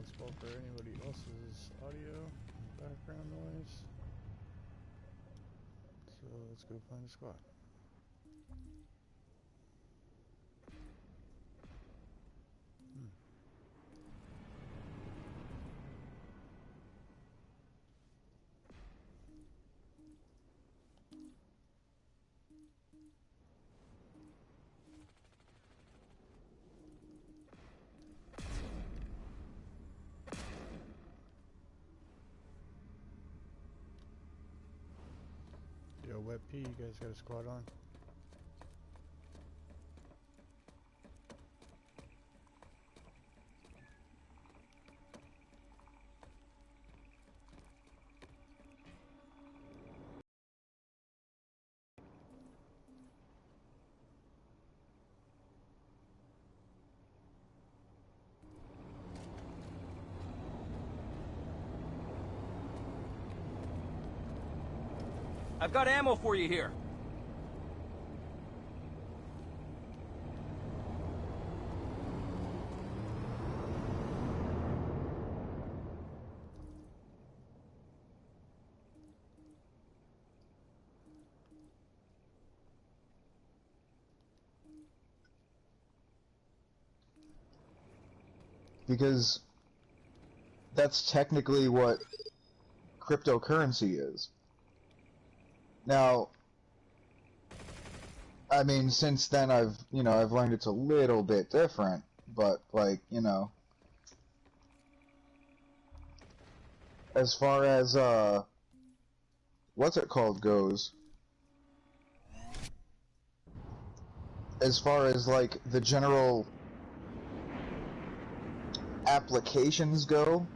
responsible for anybody else's audio and background noise. So let's go find a squad. Yo, Wet P, you guys got a squad on? I've got ammo for you here. Because that's technically what cryptocurrency is. Now, I mean, since then I've learned it's a little bit different, but like, as far as what's it called goes, as far as like the general applications go,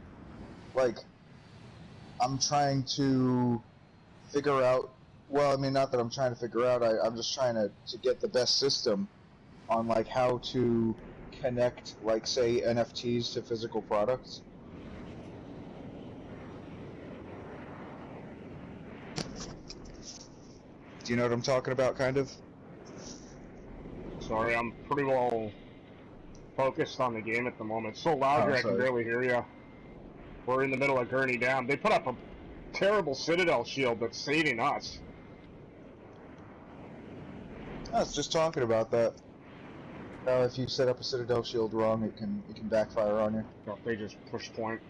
like I'm trying to figure out, well, I mean, not that I'm trying to figure out, I'm just trying to get the best system on like how to connect, like, say, NFTs to physical products. Do you know what I'm talking about, kind of? Sorry, I'm pretty well focused on the game at the moment. It's so loud here I can barely hear you. We're in the middle of Gurney Dam. They put up a terrible Citadel shield that's saving us. I was just talking about that. How if you set up a Citadel shield wrong, it can backfire on you. Oh, they just push point.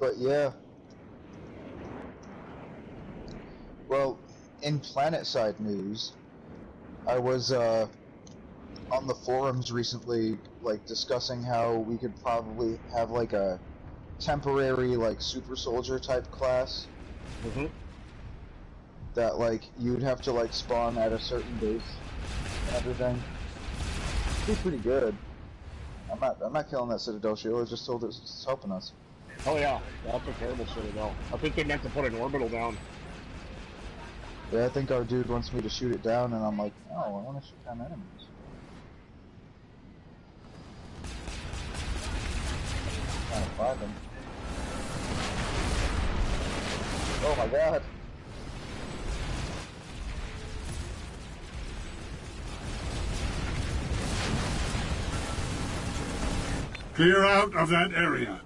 But yeah. Well, in Planetside news, I was on the forums recently, like, discussing how we could probably have like a temporary, like, super soldier type class. Mm-hmm. That, like, you'd have to, like, spawn at a certain base and everything. It'd be pretty good. I'm not killing that Citadel shield. I just told it's helping us. Oh yeah, that's a terrible Citadel. I think they meant to put an orbital down. Yeah, I think our dude wants me to shoot it down, and I'm like, no, I want to shoot down enemies. Trying to find them. Oh my god. Clear out of that area.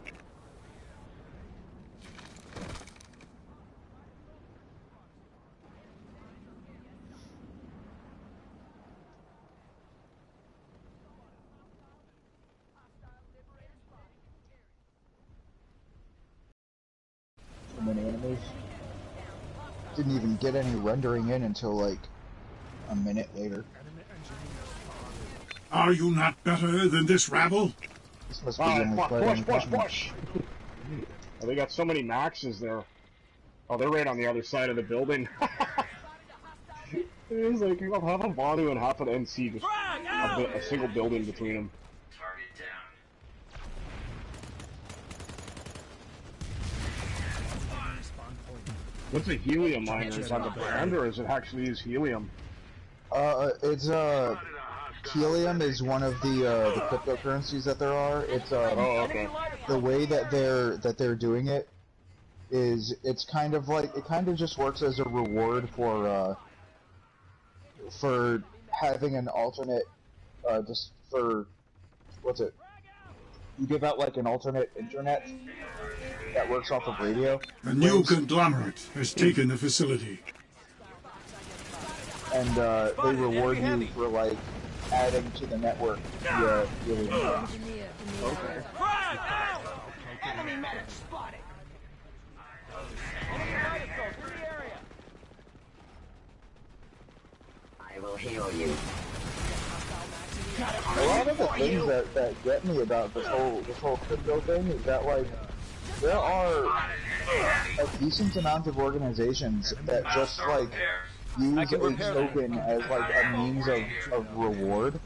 So many enemies. Didn't even get any rendering in until like a minute later. Are you not better than this rabble? This must be the only Push! Oh, they got so many maxes there. Oh, they're right on the other side of the building. It was like half a Vanu and half an NC, just a single building between them. Target down. What's a helium miner? Is that the brand, or is it actually use helium? It's helium is one of the cryptocurrencies that there are. It's Oh, okay. the way that they're doing it is it's kind of like it kind of just works as a reward for having an alternate just for what's it? You give out like an alternate internet that works off of radio. A new conglomerate has taken the facility. And they reward you for like adding to the network via helium. Okay. Enemy medic spotted. Enemy medic go through the area. I will heal you. A lot of the things that get me about this whole crypto thing is that like there are a decent amount of organizations that just like use a token as like a means of reward.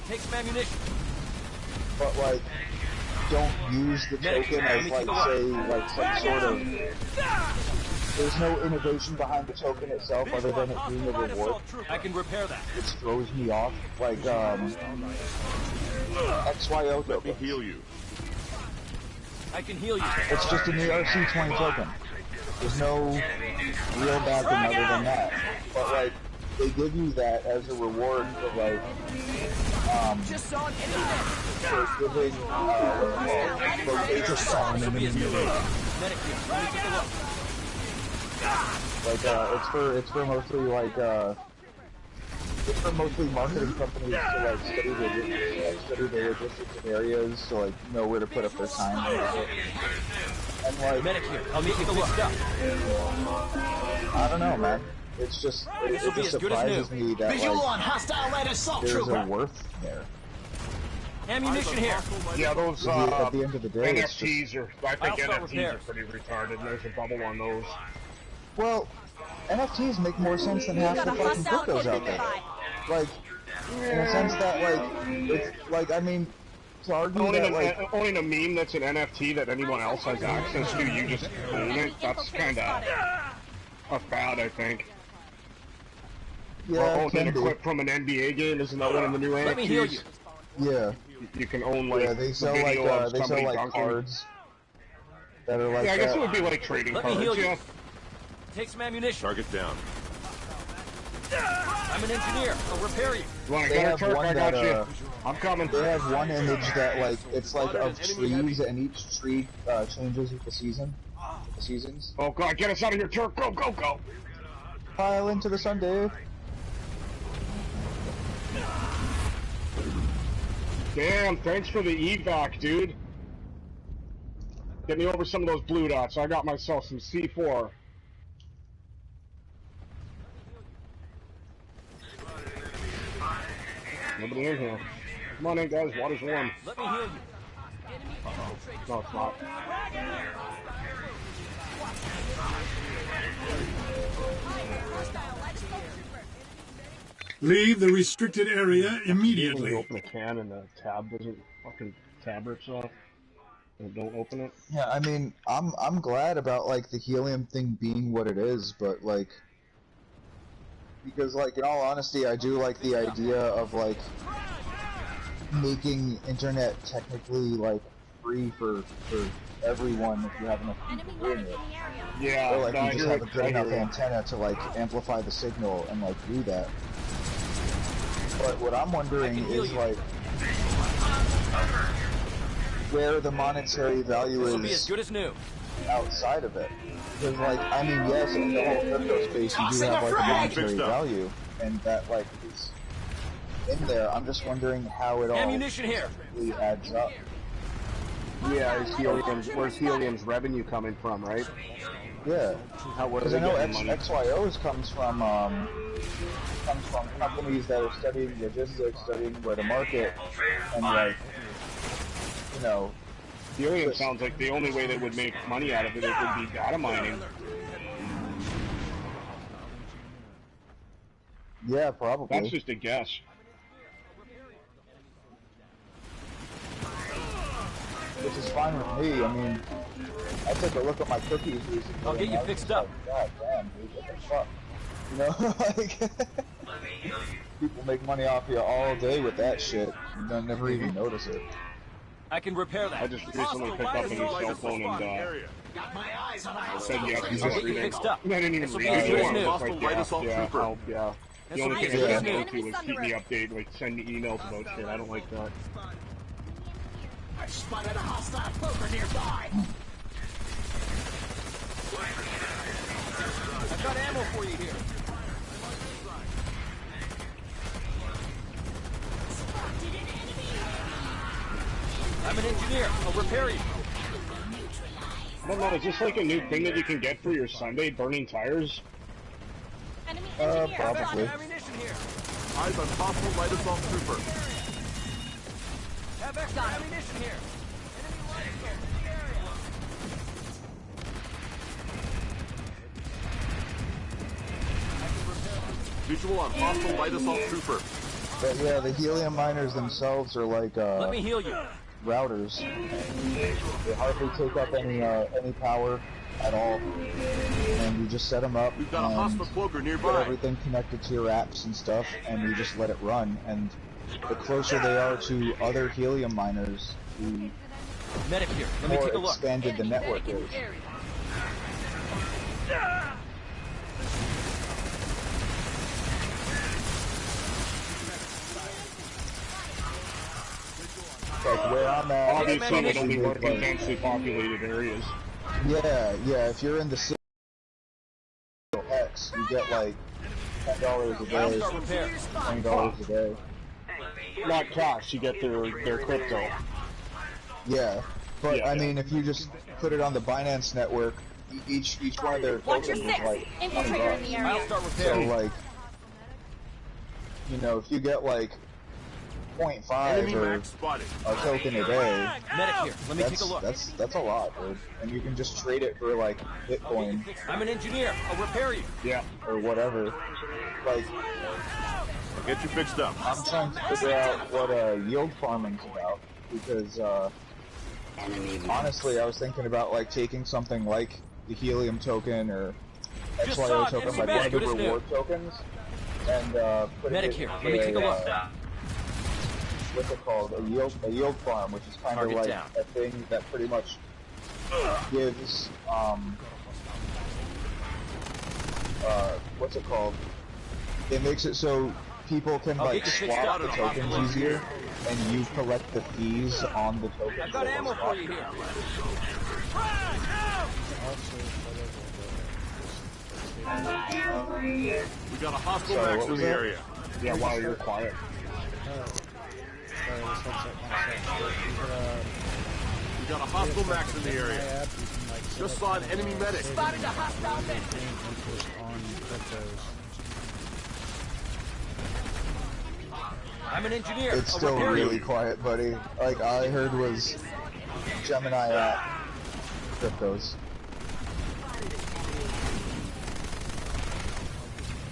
Take some ammunition. But like don't use the token as like say like some sort of there's no innovation behind the token itself other than it being a reward. I can repair that. Which throws me off. Like XYO token. Let me heal you. I can heal you. It's just an ERC-20 token. There's no real backing other than that. But like they give you that as a reward for like Just saw an enemy for giving location medic. Medic here. Let me take a look. like it's for mostly like it's for mostly marketing companies to like study the logistics of areas to like know where to put up their signs and like Medic here. I'll meet you fixed up. I don't know, man. It's just it just surprises me that Visual like on hostile light assault there's trooper. a worth there. Ammunition here. Yeah, those At the end of the day, it's just, NFTs are. I think I'll start NFTs are repairs. pretty retarded. And there's a bubble on those. well, NFTs make more sense than half the fucking cryptos out there. Like, in a sense that like it's like I mean, to argue that like Owning a meme that's an NFT that anyone else has access to, you just own it. That's kind of a fad, I think. yeah, Or it owning can a be. clip from an NBA game, isn't that one of the new NFTs? Let me heal you. Yeah. You can own like Yeah, they the sell video like of they sell somebody like dunking. cards that are like Yeah, I guess that. it would be like trading Let me cards. heal you. Yeah. Take some ammunition. Target down. I'm an engineer. I'll repair you. You want to They get a have Turk? one I got that, you. I'm coming. They have one image that like it's like of trees and each tree changes with the season. The seasons. Oh god, get us out of here, Turk! Go, go, go! Pile into the sun, Dave. Damn, thanks for the evac, dude. Get me over some of those blue dots. I got myself some C4. Nobody in here. Come on in, guys. Water's warm. Let me heal you. No, it's not. Leave the restricted area When you immediately. open a can and the tab doesn't fucking tab itself, and don't open it. Yeah, I mean, I'm glad about like the helium thing being what it is, but like because like in all honesty, I do like the idea of like making internet technically like free for everyone if you have enough people doing it. Yeah, Or like no, I you just hear have a it. good I enough hear it. antenna to like amplify the signal and like do that. But what I'm wondering heal is you. like where the monetary value This will be as is good as new. outside of it. Because like I mean yes, in the whole crypto space you do have like a monetary Fixed up. value and that like is in there. I'm just wondering how it all Ammunition here. really adds up. Yeah, where's Helium's revenue coming from, right? Yeah. How where are Because they I know getting money? XYOs comes from companies that are studying logistics, studying where to market, and like, you know, Helium sounds like the only way they would make money out of it would be data mining. yeah, probably. That's just a guess. which is fine with me. I mean, I took a look at my cookies recently. I'll get you fixed up. God damn, dude, what the fuck? You know, like, people make money off you all day with that shit. You don't never even notice it. I can repair that. I just recently picked up a new cell phone and Got my eyes on a said you have to use I'll get you everything. fixed up. I didn't even This'll read be as good as it. new. Like, yeah. The This'll only be as thing good I as got new. to was keep me updated, like send me emails about shit. I don't like that. I spotted a hostile cloaker nearby. I've got ammo for you here. I'm an engineer. I'll repair you. I don't know, is this like a new thing that you can get for your Sunday, burning tires? Enemy engineer. Probably. Ammunition here. Eyes on possible light assault trooper. Have extra ammunition here. Enemy light assault in the area. Visual on hostile light assault trooper. But yeah, the helium miners themselves are like Let me heal you. routers. They hardly take up any power at all, and you just set them up We've got a and hostile cloaker get nearby. everything connected to your apps and stuff, and you just let it run. And the closer they are to other helium miners, the Medic here. Let me more take a look. expanded the network is. Like where I'm at, Obviously, it ammunition. only work in densely populated areas. yeah, if you're in the city X, you get like $10 a I'll day, start repair. $20 a day. Not cash, you get their crypto. Yeah, but Yeah. I mean, if you just put it on the Binance network, each one of their Watch tokens your is six. like Infiltrator in the $20. I'll area. start So repairing. like, you know, if you get like 0.5 Enemy or max spotted. a token a day, Medic here. Let me take a look. that's a lot, dude. And you can just trade it for like Bitcoin I'm an engineer. I'll repair you. Yeah. or whatever. Like, I'll get you fixed up. I'm trying to figure out what yield farming's about, because honestly, I was thinking about like taking something like the helium token or Just XYO saw it. token, Enemy like one of medic. the Good as new. reward tokens, and put Medic it here. into Let me take a look. What's it called? A yield farm, which is kind of Target like down. a thing that pretty much gives what's it called? It makes it so people can I'll like get you fixed swap up. the tokens easier, and you collect the fees on the tokens. I've got that ammo were for you swapped. here. We got a hostile Sorry, max what in was the that? area. Yeah, while you're quiet. Sorry, this headset won't We got a hostile max in the my area. app, you can like set Just up saw an enemy medic. Spotted a hostile gain medic. interest on cryptos. I'm an engineer. It's I'll still repair really you. quiet, buddy. Like all I heard was Gemini app cryptos.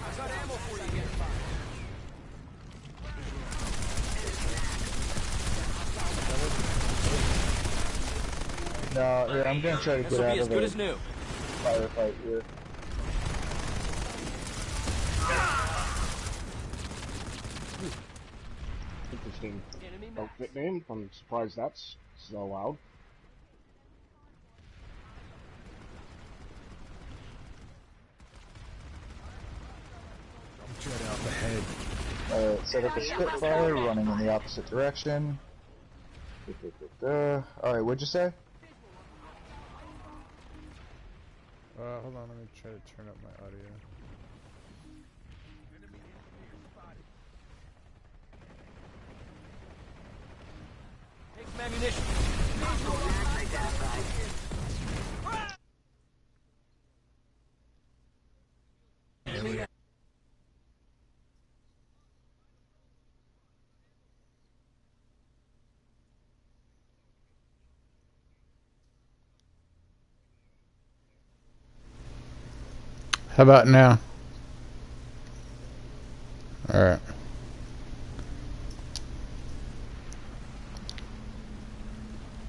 I've got ammo for you here. No, here I'm gonna try to This get will out be as of good as the new. firefight here. Interesting outfit name. I'm surprised that's so loud. Jet out the head. Set up a Spitfire, running in the opposite direction. Alright, what'd you say? Hold on, let me try to turn up my audio. Take some ammunition. How about now? Alright.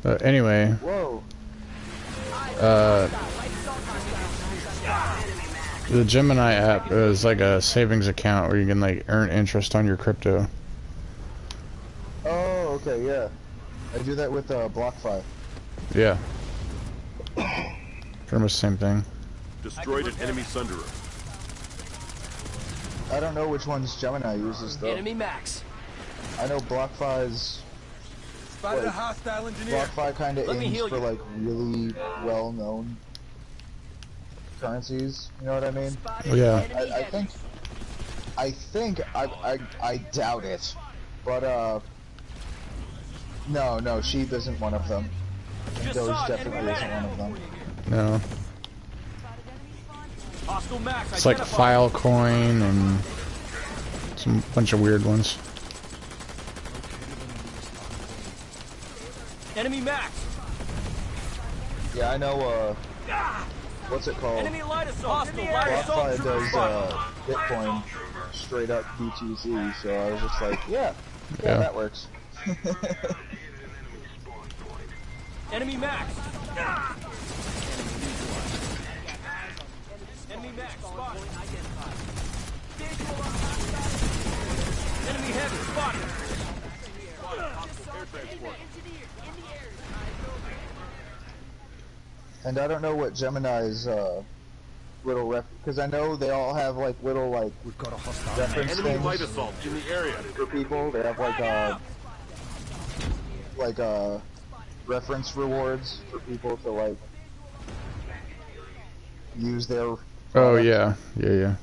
Anyway, Whoa. the Gemini app is like a savings account where you can like earn interest on your crypto. Oh, okay, yeah. I do that with BlockFi. Yeah. Pretty much the same thing. Destroyed an enemy sunderer. I don't know which ones Gemini uses though. Enemy max. I know BlockFi's. Spotted a hostile engineer. BlockFi kind of aims for you. like really well-known currencies. You know what I mean? Yeah. I doubt it, but no, Sheep isn't one of them. Doge definitely isn't one of them. No. Hostile max. It's like Filecoin and some bunch of weird ones. Enemy max. Yeah, I know. What's it called? Enemy light assault. Hostile light assault. BlockFi does Bitcoin straight up BTC, so I was just like, yeah, that works. Enemy max. Enemy max. Spotted. Enemy heavy. Spotted. And I don't know what Gemini's little because I know they all have like little like reference Enemy light things assault in the area. for people. They have like reference rewards for people to like use their. Oh yeah, yeah.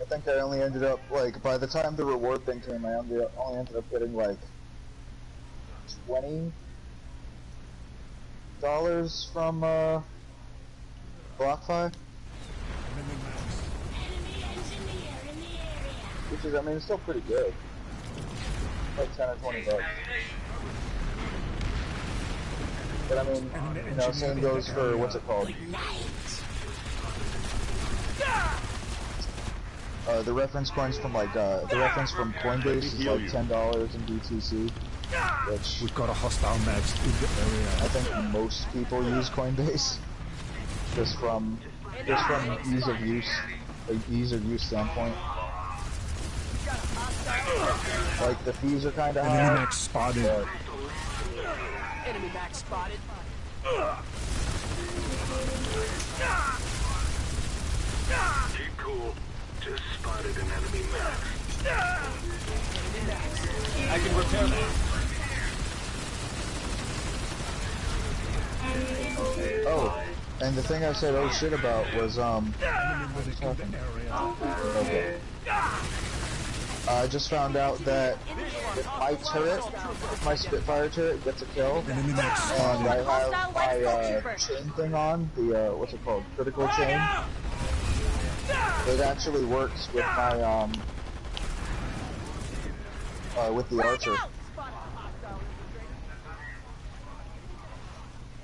I think I only ended up like by the time the reward thing came, I only ended up getting like $20 from BlockFi. Which is, I mean, it's still pretty good. Like 10 or 20 bucks. But I mean, you know, same goes for, what's it called? The reference coins from like, the reference from Coinbase is like $10 in BTC. Which, we've got a hostile max in the area. I think most people use Coinbase. Just from ease of use standpoint. Like the fees are kind of high. Enemy max spotted. Enemy max spotted. Keep cool. Just spotted an enemy max. I can repair that. Oh, and the thing I said oh shit about was okay. I just found out that if my turret, if my Spitfire turret gets a kill, and I have my chain thing on, the what's it called, critical chain, it actually works with my with the archer.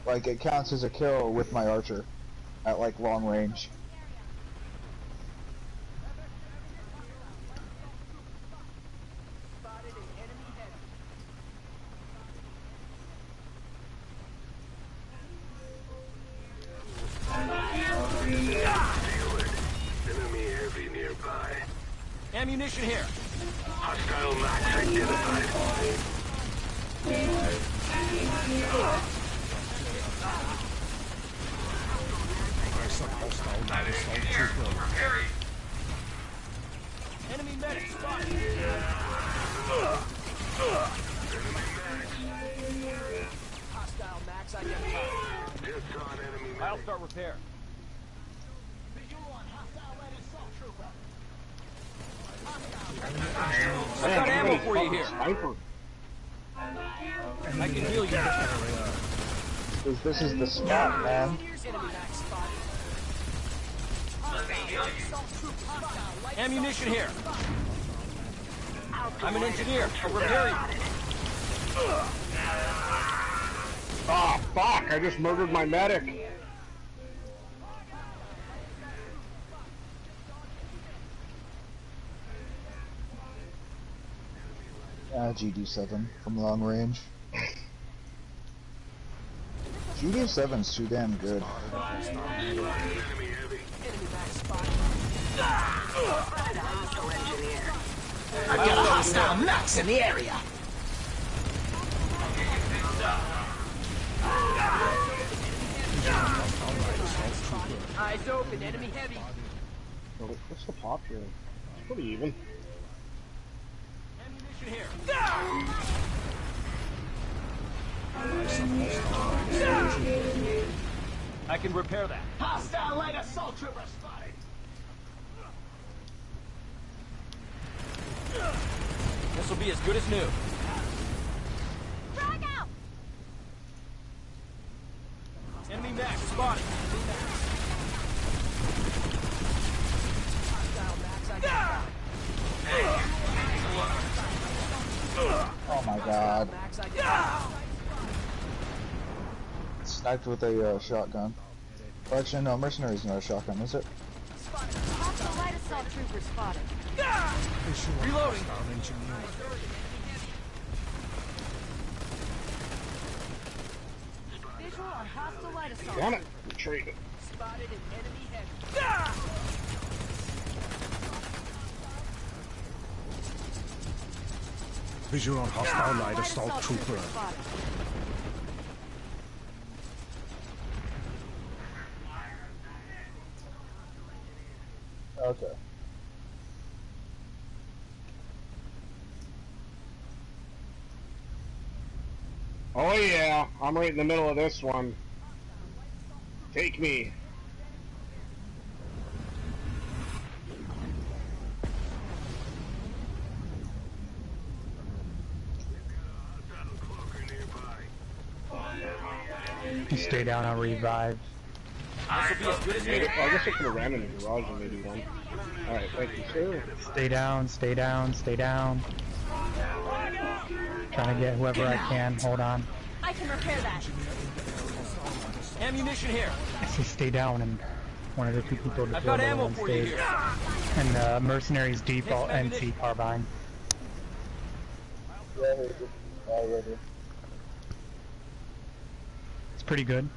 Like it counts as a kill with my archer at like long range. Enemy heavy nearby. Ammunition here. Hostile max identified. Enemy medic spotted. Hostile max identified. Just saw an enemy I'll medic. start repair. I got ammo for you here. I can heal you. Because this is the spot, man. Ammunition here. I'm an engineer. I'll repair you. Oh fuck! I just murdered my medic. GD7 from long range. GD7's too damn good. I've got a hostile Max in the area. Eyes open, enemy heavy. Oh, what's the pop here? It's pretty even. Ammunition here. I can repair that. Hostile light assault trooper spotted. This will be as good as new. Frag out! Enemy Max spotted. Hostile Max identified. Oh my god. Max identified. Sniped with a shotgun. Well, actually, no, mercenary's not a shotgun, is it? Hostile light assault trooper spotted. Reloading. Visual on hostile light assault. Damn it! Retreat. Spotted an enemy heavy. Visual on hostile light assault trooper. spotted. Okay. Oh yeah, I'm right in the middle of this one. Take me. You stay down, I'll revive. This will be as good as new. I guess I could have ran in the garage and maybe one. Alright, thank you, sir. Stay down, stay down, stay down. Trying to get whoever I can, hold on. I can repair that. Ammunition here. I say stay down and one of the two people to I've got kill ammo on for you stage. here. And mercenaries default NC carbine. Yeah, here's it. Already. It's pretty good.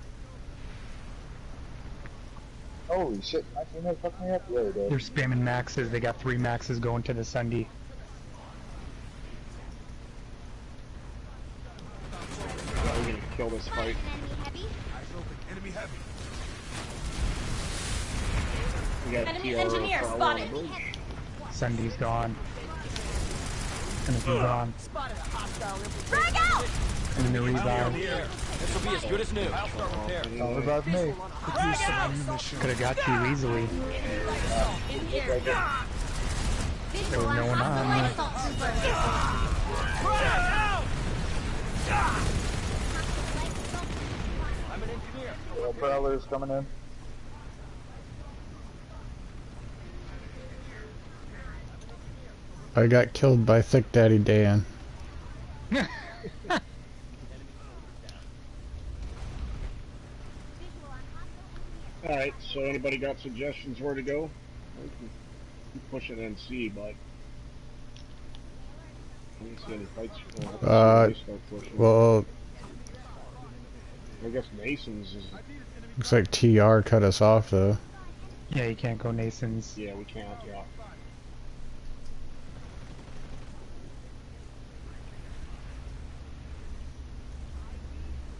Holy shit, my teammate fucked me up the other day. They're spamming maxes, they got 3 maxes going to the Sunday. We're gonna kill this fight. Enemy heavy. We got Enemy TR engineer power on spotted. the bridge. Sunday's gone. Gonna be gone. Spotted a hostile Frag out! And the revive. This will be as good as new. I'll start repair. Don't revive me. Could have got you easily. There was no one on me. I'm an engineer. Prowler's coming in. I got killed by Thick Daddy Dan. Alright, so anybody got suggestions where to go? I can keep pushing NC, but I don't see any fights. Well, I guess Mason's is. looks like TR cut us off though. Yeah, you can't go Nason's. Yeah, we can't, yeah.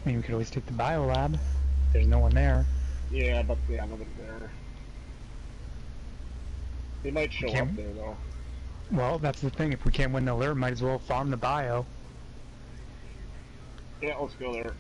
I mean, we could always take the biolab. There's no one there. Yeah, but yeah, nobody there. They might show Can't- up there though. Well, that's the thing. If we can't win the alert, might as well farm the bio. Yeah, let's go there.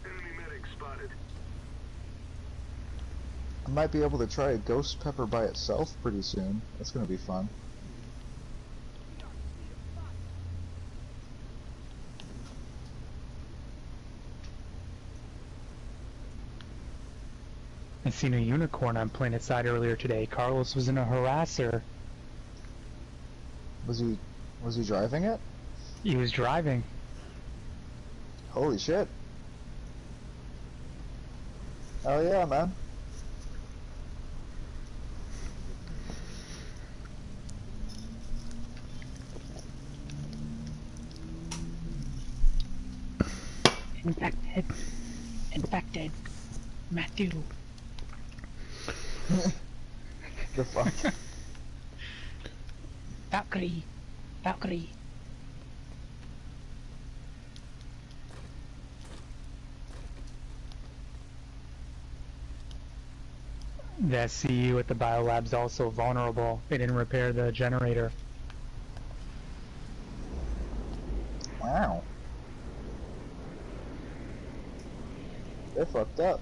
Enemy medic spotted. I might be able to try a ghost pepper by itself pretty soon. That's gonna be fun. I seen a unicorn on Planetside earlier today. Carlos was in a harasser. Was he driving it? He was driving. Holy shit. Hell yeah, man. Infected. Infected. Matthew. The fuck? Valkyrie. Valkyrie. The SCU at the biolab's also vulnerable. They didn't repair the generator. Wow. They're fucked up.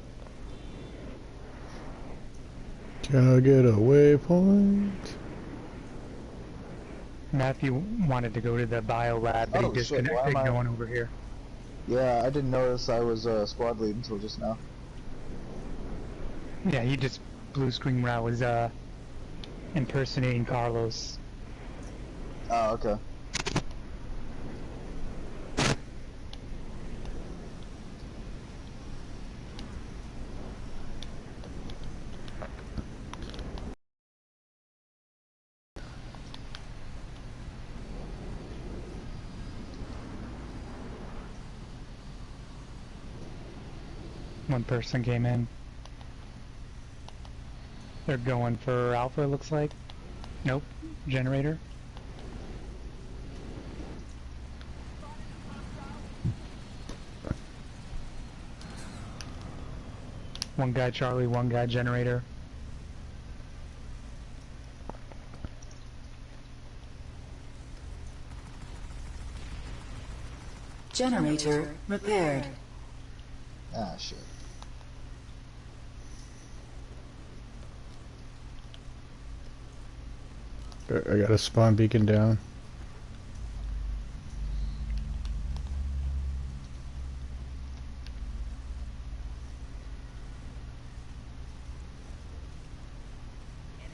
Can I get a waypoint? Matthew wanted to go to the biolab, but he disconnected going over here. Yeah, I didn't notice I was squad lead until just now. Yeah, he just blue screen when I was impersonating Carlos. Oh, okay. One person came in. They're going for Alpha, looks like. Nope. Generator. One guy Charlie, one guy Generator. Generator repaired. Ah, shit. I got a spawn beacon down.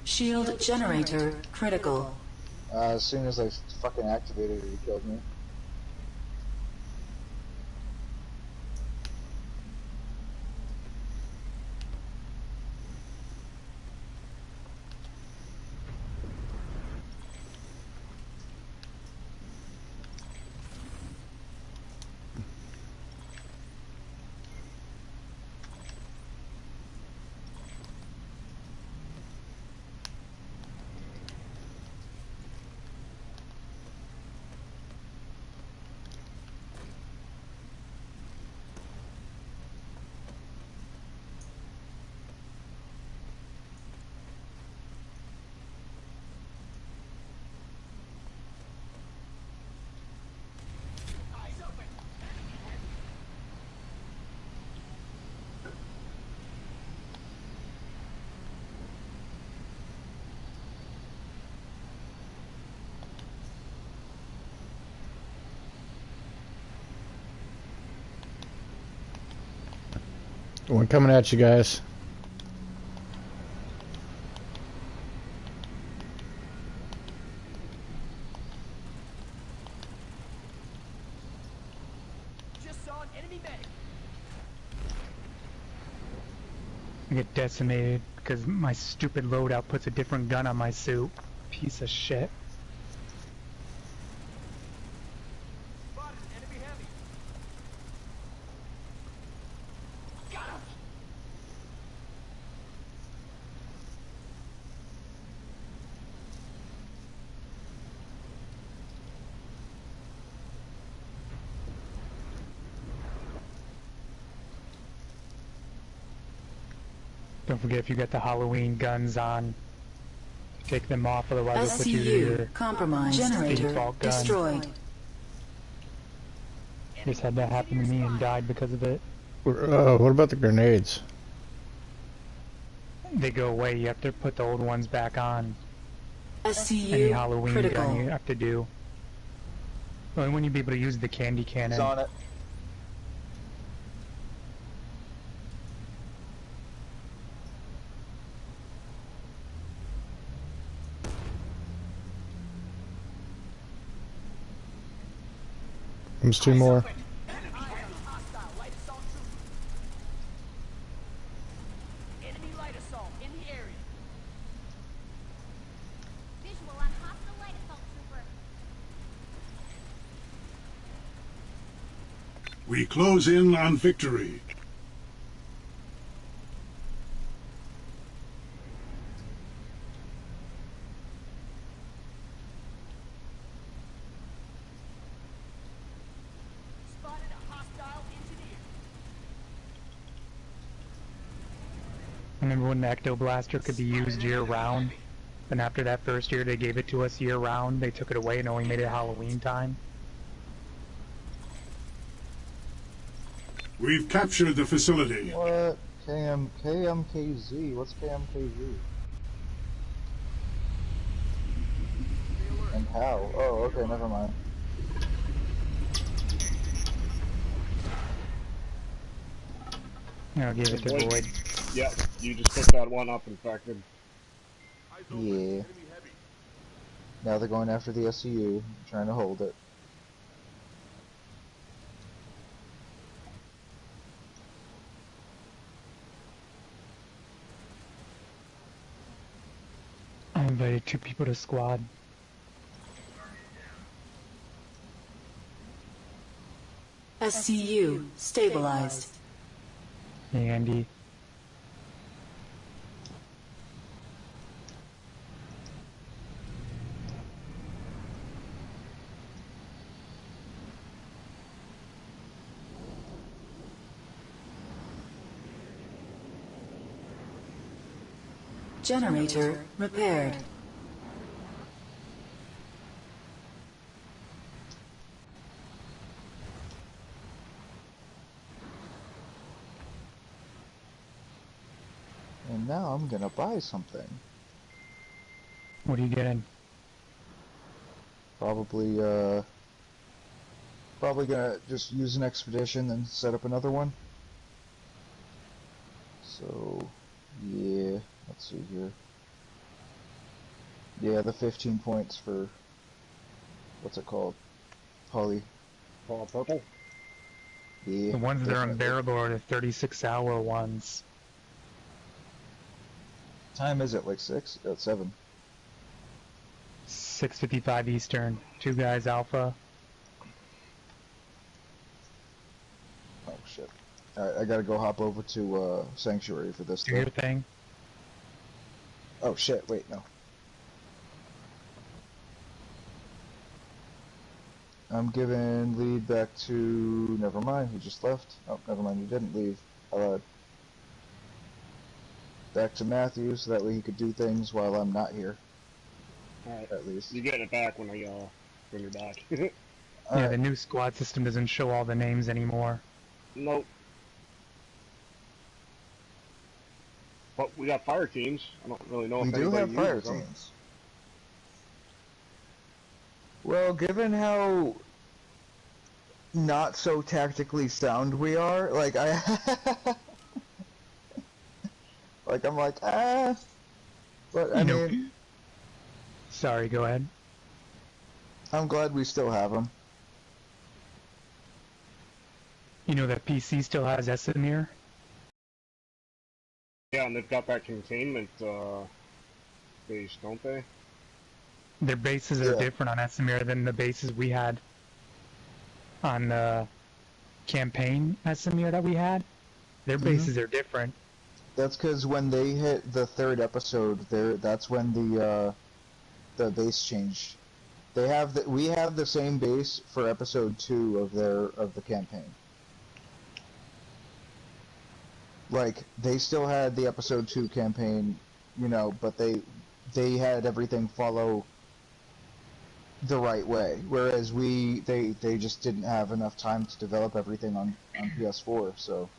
Shield generator critical. As soon as I fucking activated it, he killed me. One coming at you guys. Just saw an enemy medic. I get decimated because my stupid loadout puts a different gun on my suit. Piece of shit. Spotted an enemy heavy. Got him. Don't forget if you got the Halloween guns on, take them off, otherwise they'll put you to your SCU compromised. Generator default gun. destroyed. Just had that happen to me and died because of it. What about the grenades? They go away, you have to put the old ones back on. SCU Any Halloween critical. gun you have to do. Only when you be able to use the candy cannon. He's on it. Comes two more. Enemy light assault in the area. Visual on hostile light assault trooper. We close in on victory. Spotted a hostile engineer. Remember when the Ecto Blaster could be used year-round? And after that first year they gave it to us year-round, they took it away and only made it Halloween time? We've captured the facility. What? KMKZ? What's KMKZ? And how? Oh, okay, never mind. I'll give it to Void. Yeah, you just picked that one up, infected. Yeah. Now they're going after the SCU, trying to hold it. I invited 2 people to squad. SCU stabilized. Hey, Andy. Generator repaired. And now I'm gonna buy something. What are you getting? Probably gonna just use an expedition and set up another one. So, yeah, let's see here. Yeah, the 15 points for, what's it called? Purple? Yeah. The ones that are definitely. unbearable are the 36-hour ones. Time is it? Like 6? 7. 6:55 Eastern. 2 guys Alpha. Oh shit. Alright, I gotta go hop over to Sanctuary for this Do though. your thing. Oh shit, wait, no. I'm giving lead back to... Never mind, he just left. Oh, never mind, he didn't leave. I lied. Back to Matthew, so that way he could do things while I'm not here. Alright. At least. You get it back when you're back. Yeah, the new squad system doesn't show all the names anymore. Nope. But we got fire teams. I don't really know We if do anybody have fire uses them. teams. Well, given how not so tactically sound we are, like like I'm like, but I mean, Sorry, go ahead. I'm glad we still have them. You know that PC still has Esamir? Yeah, and they've got that containment base, don't they? Their bases are different on Esamir than the bases we had on the campaign Esamir that we had. Their bases are different. That's because when they hit the 3rd episode, that's when the base changed. We have the same base for episode 2 of the campaign. Like, they still had the episode 2 campaign, you know, but they had everything follow the right way, whereas they just didn't have enough time to develop everything on PS4, so,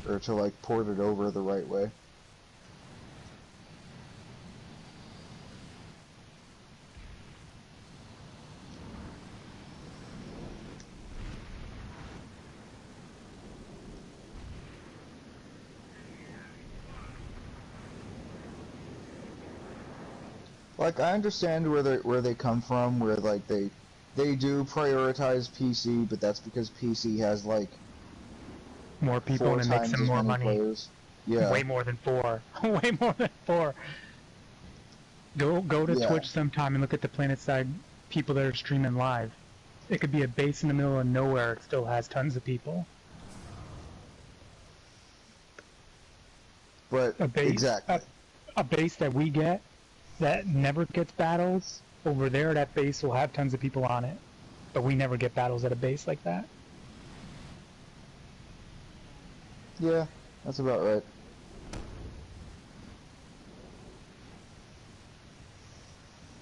or to like port it over the right way. Like, I understand where they come from, where like they They do prioritize PC, but that's because PC has like more people and it makes them more money. Players. Yeah. Way more than 4. Way more than 4. Go to Twitch sometime and look at the Planetside people that are streaming live. It could be a base in the middle of nowhere. It still has tons of people. But exactly. A base that we get that never gets battles, over there that base will have tons of people on it. But we never get battles at a base like that. Yeah, that's about right.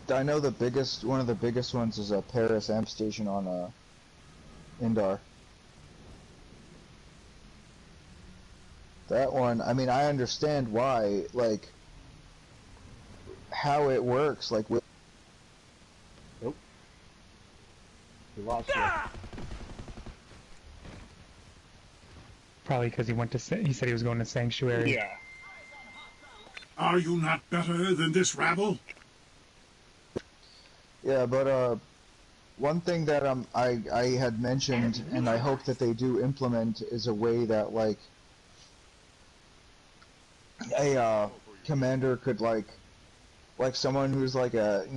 I know one of the biggest ones is a Paris amp station on Indar. That one, I mean, I understand why, like, how it works, like with. Nope. We lost you. Probably because he said he was going to Sanctuary. Yeah. Are you not better than this rabble? Yeah, but one thing that I had mentioned, and I hope that they do implement, is a way that like a commander could like someone who's like a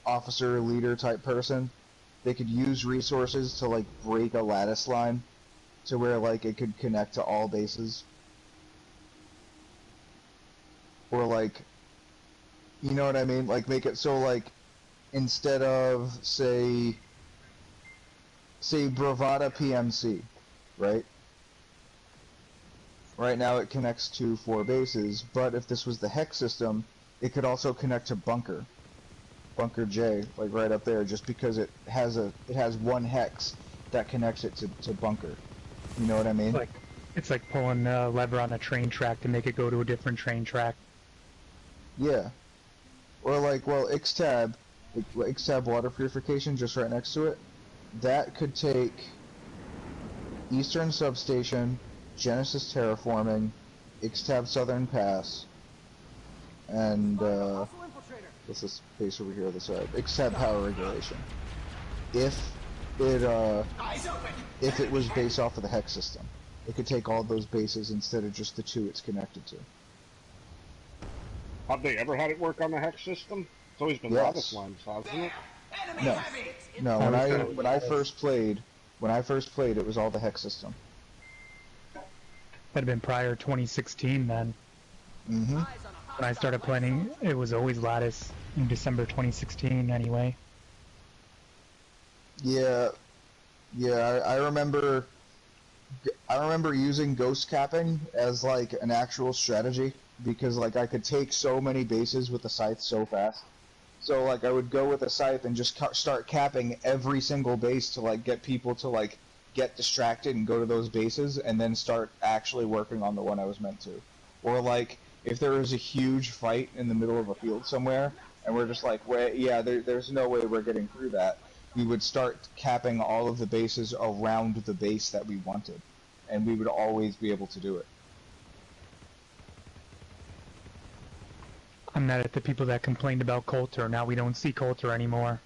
officer leader type person, they could use resources to like break a lattice line to where like it could connect to all bases, or like, you know what I mean, like make it so like instead of say Bravada PMC, right? Right now it connects to 4 bases, but if this was the hex system, it could also connect to Bunker J, like right up there, just because it has one hex that connects it to Bunker. You know what I mean? It's like pulling a lever on a train track to make it go to a different train track. Yeah. Or like, well, Xtab water purification just right next to it, that could take Eastern Substation, Genesis Terraforming, Xtab Southern Pass, and what's this base over here on the side? Xtab Power Regulation. If it was based off of the hex system, it could take all those bases instead of just the 2 it's connected to. Have they ever had it work on the hex system? It's always been lattice lines, hasn't it? No. When I first played, it was all the hex system. That'd have been prior 2016 then. Mm-hmm. When I started playing, it was always lattice in December 2016 anyway. Yeah, I remember using ghost capping as like an actual strategy, because like I could take so many bases with the scythe so fast. So like I would go with a scythe and just start capping every single base to like get people to like get distracted and go to those bases, and then start actually working on the one I was meant to. Or like if there was a huge fight in the middle of a field somewhere, and we're just like, there's no way we're getting through that, we would start capping all of the bases around the base that we wanted, and we would always be able to do it. I'm mad at the people that complained about Coulter. Now we don't see Coulter anymore.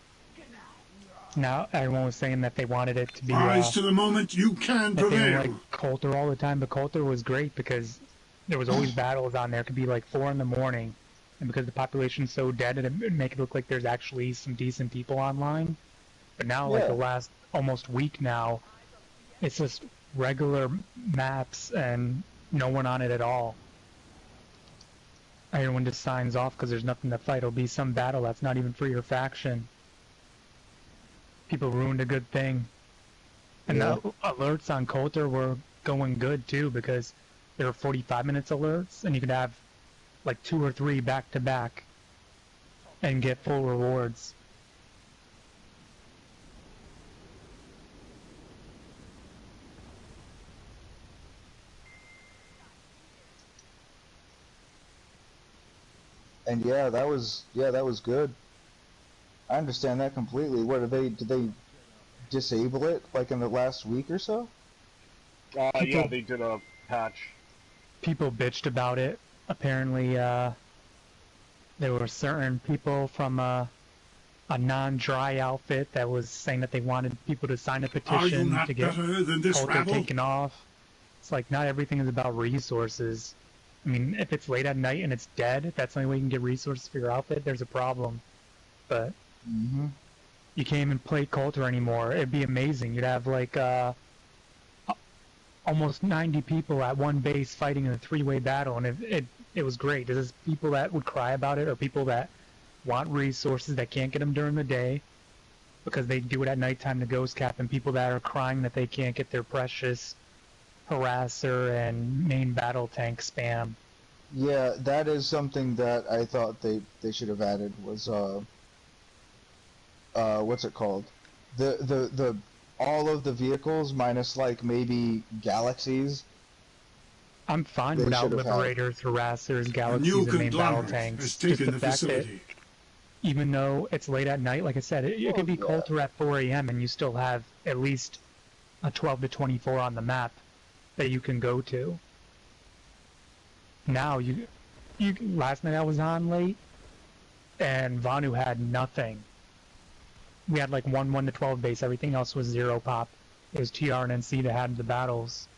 Now everyone was saying that they wanted it to be rise to the moment you can that prevail. they didn't like Coulter all the time, but Coulter was great because there was always battles on there. It could be like 4 in the morning, and because the population's so dead, it'd make it look like there's actually some decent people online. But now, like the last almost week now, it's just regular maps and no one on it at all. Everyone just signs off because there's nothing to fight. It'll be some battle that's not even for your faction. People ruined a good thing. And the alerts on Coulter were going good too, because there were 45 minutes alerts, and you could have like 2 or 3 back to back and get full rewards. And that was good. I understand that completely. What did they disable it like in the last week or so? Yeah, they did a patch. People bitched about it. Apparently, there were certain people from a non-dry outfit that was saying that they wanted people to sign a Are you petition not to get better than this Coulter rabble? taken off. It's like not everything is about resources. I mean, if it's late at night and it's dead, that's the only way you can get resources for your outfit, there's a problem. But you can't even play Coulter anymore. It'd be amazing. You'd have like almost 90 people at one base fighting in a three-way battle, and it was great. There's people that would cry about it, or people that want resources that can't get them during the day because they do it at nighttime to ghost cap, and people that are crying that they can't get their precious harasser and main battle tank spam. Yeah, that is something that I thought they should have added was what's it called? The all of the vehicles minus like maybe galaxies. I'm fine without Liberators, Harassers, Galaxies, and main battle tanks. Just the fact that even though it's late at night, like I said, it could be Coulter at 4 a.m. and you still have at least a 12 to 24 on the map that you can go to. Now, last night I was on late, and Vanu had nothing. We had like 1 to 12 base, everything else was 0 pop. It was TR and NC that had the battles.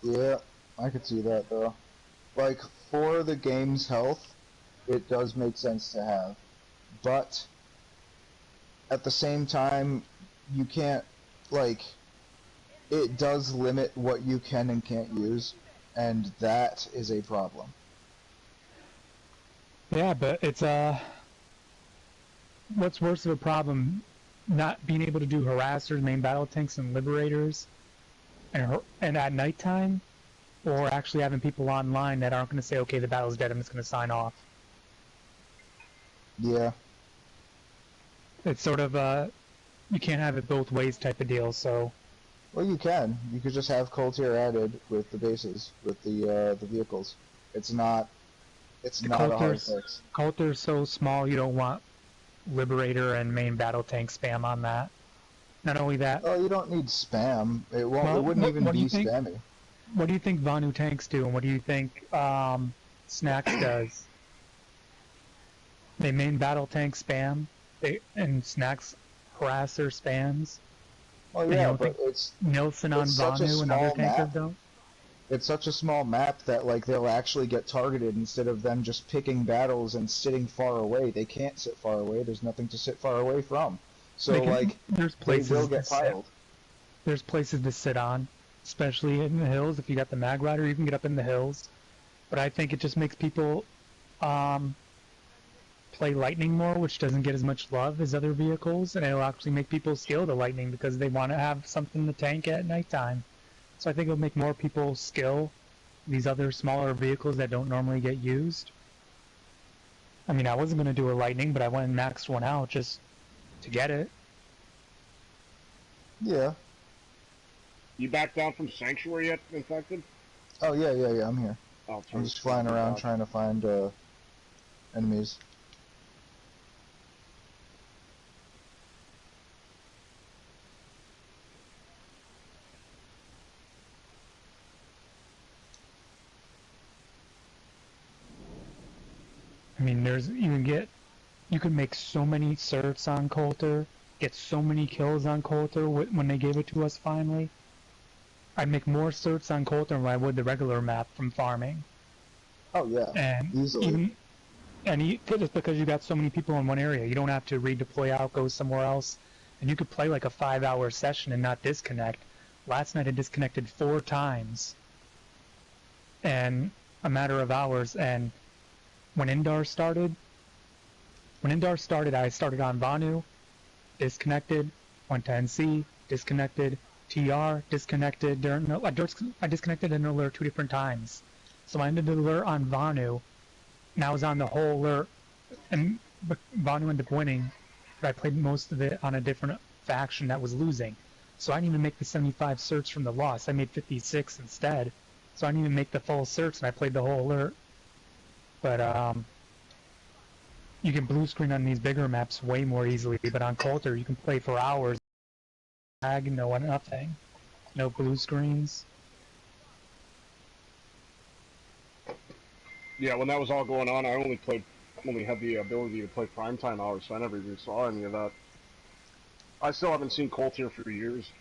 Yeah, I could see that though. Like, for the game's health, it does make sense to have. But, at the same time, you can't, like, it does limit what you can and can't use, and that is a problem. Yeah, but it's, what's worse of a problem, not being able to do harassers, main battle tanks, and liberators, and at nighttime, or actually having people online that aren't going to say, okay, the battle's dead, I'm just going to sign off. Yeah. It's sort of you can't have it both ways type of deal, so... Well, you can. You could just have Coulter added with the bases, with the vehicles. It's not a hard fix. Coulter's so small, you don't want Liberator and main battle tank spam on that. Not only that... Oh, you don't need spam. It wouldn't even be spammy. What do you think Vanu tanks do, and what do you think Snacks does? They main battle tank spam, and Snacks harasser spams. Oh yeah, but it's Nilsson on Vanu and other tankers don't. It's such a small map that like they'll actually get targeted instead of them just picking battles and sitting far away. They can't sit far away. There's nothing to sit far away from. So they will get piled. There's places to sit on, especially in the hills. If you got the Mag Rider, you can get up in the hills. But I think it just makes people play Lightning more, which doesn't get as much love as other vehicles, and it'll actually make people skill the Lightning because they want to have something to tank at nighttime. So I think it'll make more people skill these other smaller vehicles that don't normally get used. I mean, I wasn't going to do a Lightning, but I went and maxed one out just to get it. Yeah. You back down from Sanctuary yet, Infected? Oh, yeah, I'm here. I'm just flying around trying to find enemies. I mean, you can make so many certs on Coulter, get so many kills on Coulter when they gave it to us finally. I'd make more certs on Coulter than I would the regular map from farming. Oh yeah, and easily. Just because you got so many people in one area, you don't have to redeploy out, go somewhere else, and you could play like a 5-hour session and not disconnect. Last night I disconnected 4 times, in a matter of hours, and when Indar started, I started on Vanu, disconnected, went to NC, disconnected, TR, disconnected. I disconnected an alert 2 different times. So I ended the alert on Vanu, and I was on the whole alert, and Vanu ended up winning, but I played most of it on a different faction that was losing. So I didn't even make the 75 certs from the loss. I made 56 instead. So I didn't even make the full certs, and I played the whole alert. But you can blue screen on these bigger maps way more easily, but on Coulter you can play for hours. Lag, nothing. No blue screens. Yeah, when that was all going on, I only played only had the ability to play primetime hours, so I never even saw any of that. I still haven't seen Cold Tier for years.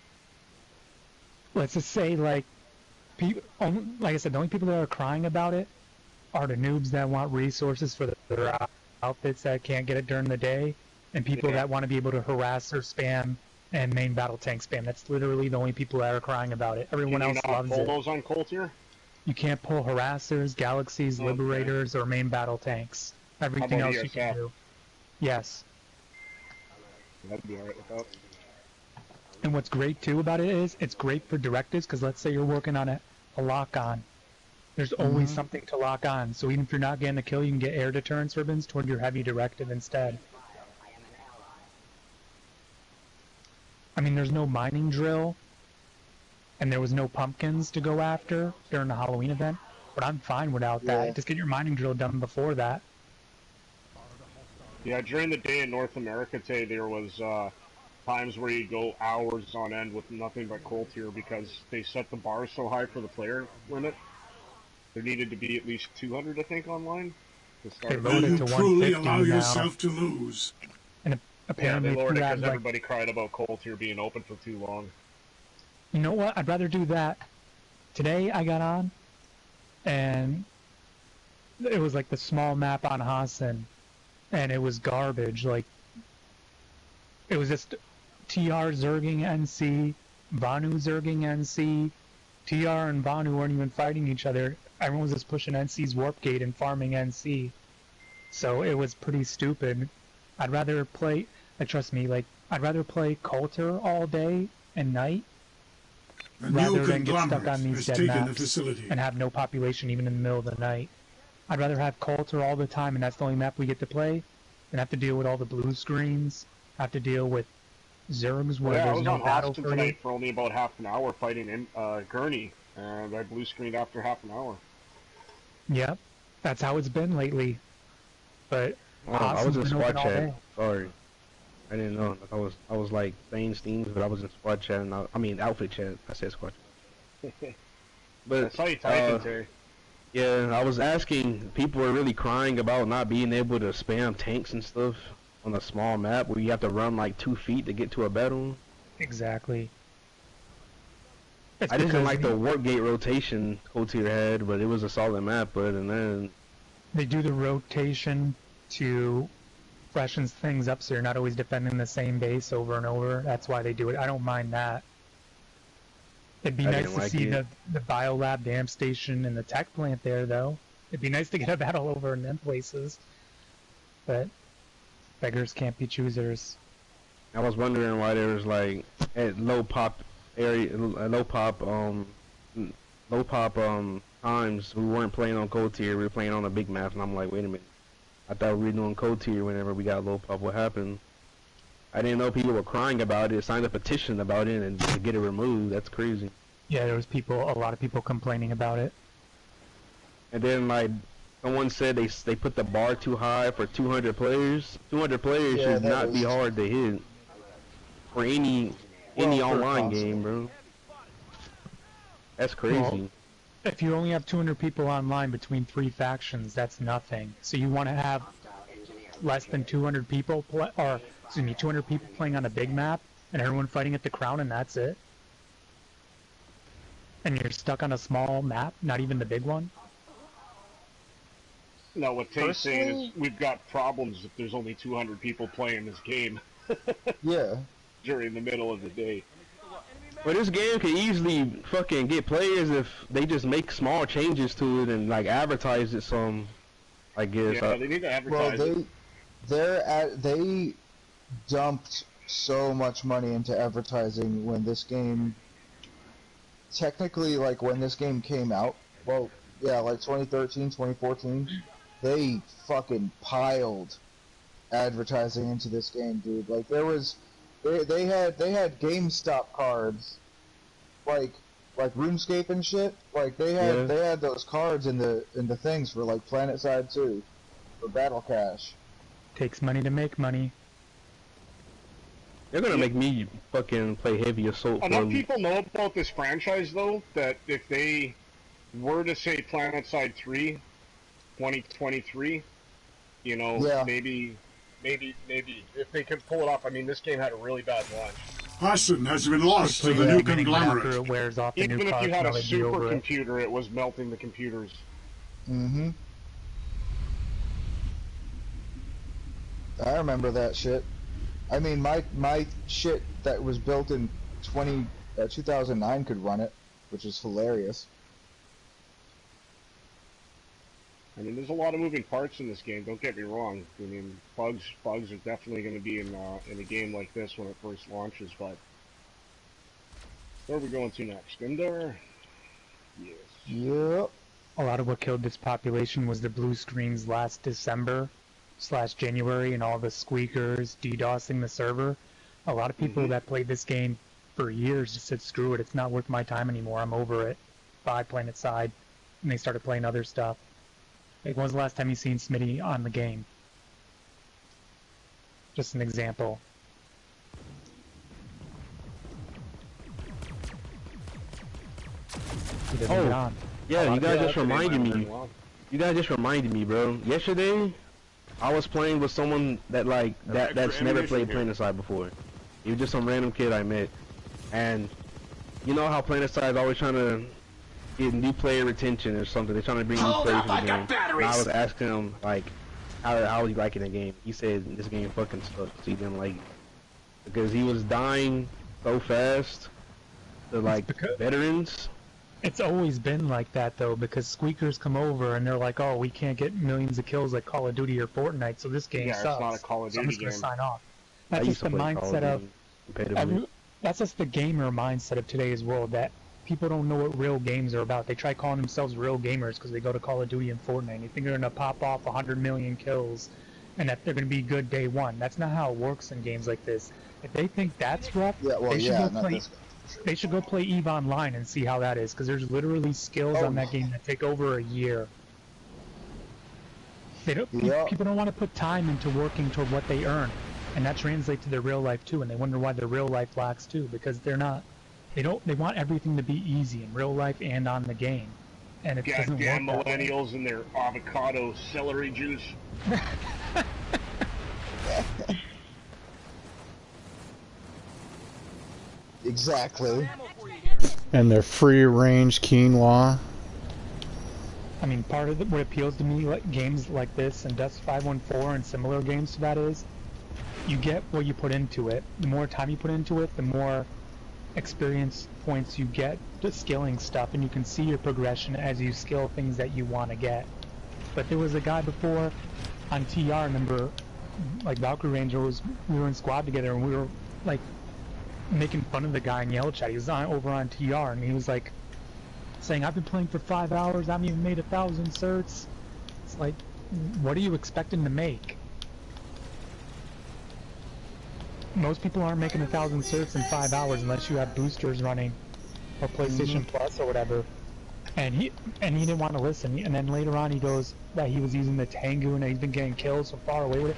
Let's just say, like I said, the only people that are crying about it are the noobs that want resources for their outfits that can't get it during the day, and people that want to be able to harass or spam and main battle tank spam. That's literally the only people that are crying about it. Everyone else loves it. Can you not pull those on Cold Tier? You can't pull harassers, galaxies, liberators, or main battle tanks. Everything else you can do. Yes. That'd be alright with that. And what's great too about it is it's great for directives, because let's say you're working on a lock-on. There's always something to lock on, so even if you're not getting a kill, you can get air deterrence ribbons toward your heavy directive instead. I mean, there's no mining drill, and there was no pumpkins to go after during the Halloween event, but I'm fine without that. Just get your mining drill done before that. Yeah, during the day in North America today, there was times where you go hours on end with nothing but Cold Tier because they set the bar so high for the player limit. There needed to be at least 200, I think, online to start. They lowered it to 150 allow now. yourself to lose. And apparently they lowered it had, because everybody cried about Cold Tier being open for too long. You know what? I'd rather do that. Today I got on, and it was like the small map on Hassan, and it was garbage. Like, it was just TR Zerging NC, Vanu Zerging NC. TR and Vanu weren't even fighting each other. Everyone was just pushing NC's warp gate and farming NC. So it was pretty stupid. I'd rather play, trust me, like, I'd rather play Coulter all day and night rather than get stuck on these dead maps and have no population even in the middle of the night. I'd rather have Coulter all the time and that's the only map we get to play than have to deal with all the blue screens, have to deal with Zergs where there's no battle for you. Tonight for only about half an hour fighting in Gurney, and I blue screened after half an hour. Yep, that's how it's been lately. But I was in squad chat. Sorry, I didn't know. I was like saying things, but I was in squad chat. And I mean outfit chat. I said squad chat. But I saw you typing, Terry. Yeah, I was asking. People were really crying about not being able to spam tanks and stuff on a small map where you have to run like 2 feet to get to a battle. Exactly. I didn't like the warp gate rotation Cold Tier had, but it was a solid map. But and then they do the rotation to freshen things up, so you're not always defending the same base over and over. That's why they do it. I don't mind that. It'd be nice to see the biolab dam station and the tech plant there, though. It'd be nice to get a battle over in them places, but beggars can't be choosers. I was wondering why there was like at low pop times we weren't playing on Cold Tier, we were playing on a big map, and I'm like, wait a minute, I thought we were doing Cold Tier whenever we got low pop. What happened? I didn't know people were crying about it, signed a petition about it, and to get it removed. That's crazy. Yeah, there was a lot of people complaining about it. And then like someone said they put the bar too high for 200 players. 200 players should not be hard to hit for any online game, bro. That's crazy. Well, if you only have 200 people online between 3 factions, that's nothing. So you want to have less than 200 people, 200 people playing on a big map, and everyone fighting at the crown, and that's it. And you're stuck on a small map, not even the big one. No, what Tate's saying is we've got problems if there's only 200 people playing this game. Yeah. During the middle of the day. But this game could easily fucking get players if they just make small changes to it and like advertise it some. I guess. Yeah, they need to advertise it. They dumped so much money into advertising when this game. Technically, like when this game came out, well, yeah, like 2013, 2014, they fucking piled advertising into this game, dude. Like there was. They had GameStop cards, like RuneScape and shit. Like they had those cards in the things for like Planetside 2, for Battle Cash. Takes money to make money. They're gonna make me fucking play Heavy Assault. Enough people know about this franchise though that if they were to say Planetside 3, 2023, You know, Yeah. maybe if they can pull it off. I mean, this game had a really bad launch. Hassan has been lost to the new conglomerate. After it wears off, the Even new if you cards had and a all they'd be over it. supercomputer, it was melting the computers. Mm-hmm. I remember that shit. I mean, my shit that was built in 2009 could run it, which is hilarious. I mean, there's a lot of moving parts in this game. Don't get me wrong. I mean, bugs are definitely going to be in a game like this when it first launches. But where are we going to next? In there? Yes. Yep. A lot of what killed this population was the blue screens last December/January and all the squeakers DDoSing the server. A lot of people that played this game for years just said, screw it, it's not worth my time anymore, I'm over it. Bye, Planetside. And they started playing other stuff. Like, when was the last time you seen Smitty on the game? Just an example. He doesn't get on. Yeah, you guys just reminded me. You guys just reminded me, bro. Yesterday, I was playing with someone that that's never played Planetside before. He was just some random kid I met, and you know how Planetside is always trying to get new player retention or something. They're trying to bring new players to the game. And I was asking him like, how was he liking the game? He said this game fucking sucks. So he didn't like it because he was dying so fast to like veterans. It's always been like that though, because squeakers come over and they're like, oh, we can't get millions of kills like Call of Duty or Fortnite, so this game sucks. It's not a Call of Duty so I'm just game. gonna sign off. That's just the mindset of that's just the gamer mindset of today's world, that people don't know what real games are about. They try calling themselves real gamers because they go to Call of Duty and Fortnite. They think they're gonna pop off 100 million kills and that they're gonna be good day one. That's not how it works in games like this. If they think that's rough, they should go play EVE Online and see how that is, because there's literally skills on that game that take over a year. They don't, people don't want to put time into working toward what they earn, and that translates to their real life too, and they wonder why their real life lacks too, because they want everything to be easy in real life and on the game, and it doesn't work that way. Millennials and their avocado celery juice. Exactly. And their free-range quinoa. I mean, part of what appeals to me, like games like this and Dust 514 and similar games to that, is you get what you put into it. The more time you put into it, the more experience points you get to skilling stuff, and you can see your progression as you skill things that you want to get. But there was a guy before on TR, remember, like Valkyrie Ranger, we were in squad together, and we were like making fun of the guy in Yellow Chat. He was over on TR, and he was like saying, I've been playing for 5 hours, I haven't even made 1,000 certs. It's like, what are you expecting to make? Most people aren't making 1,000 certs in 5 hours unless you have boosters running or PlayStation Plus or whatever. And he didn't want to listen. And then later on he goes that he was using the Tengu and that he's been getting kills so far away with it.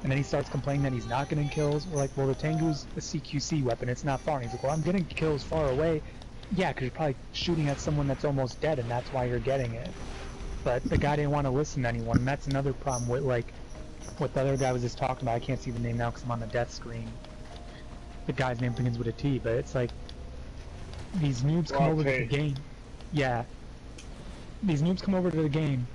And then he starts complaining that he's not getting kills. We're like, well, the Tengu's a CQC weapon, it's not far. And he's like, well, I'm getting kills far away. Yeah, because you're probably shooting at someone that's almost dead, and that's why you're getting it. But the guy didn't want to listen to anyone, and that's another problem with, like, what the other guy was just talking about. I can't see the name now because I'm on the death screen. The guy's name begins with a T, but it's like, these noobs come over to the game. Yeah. These noobs come over to the game,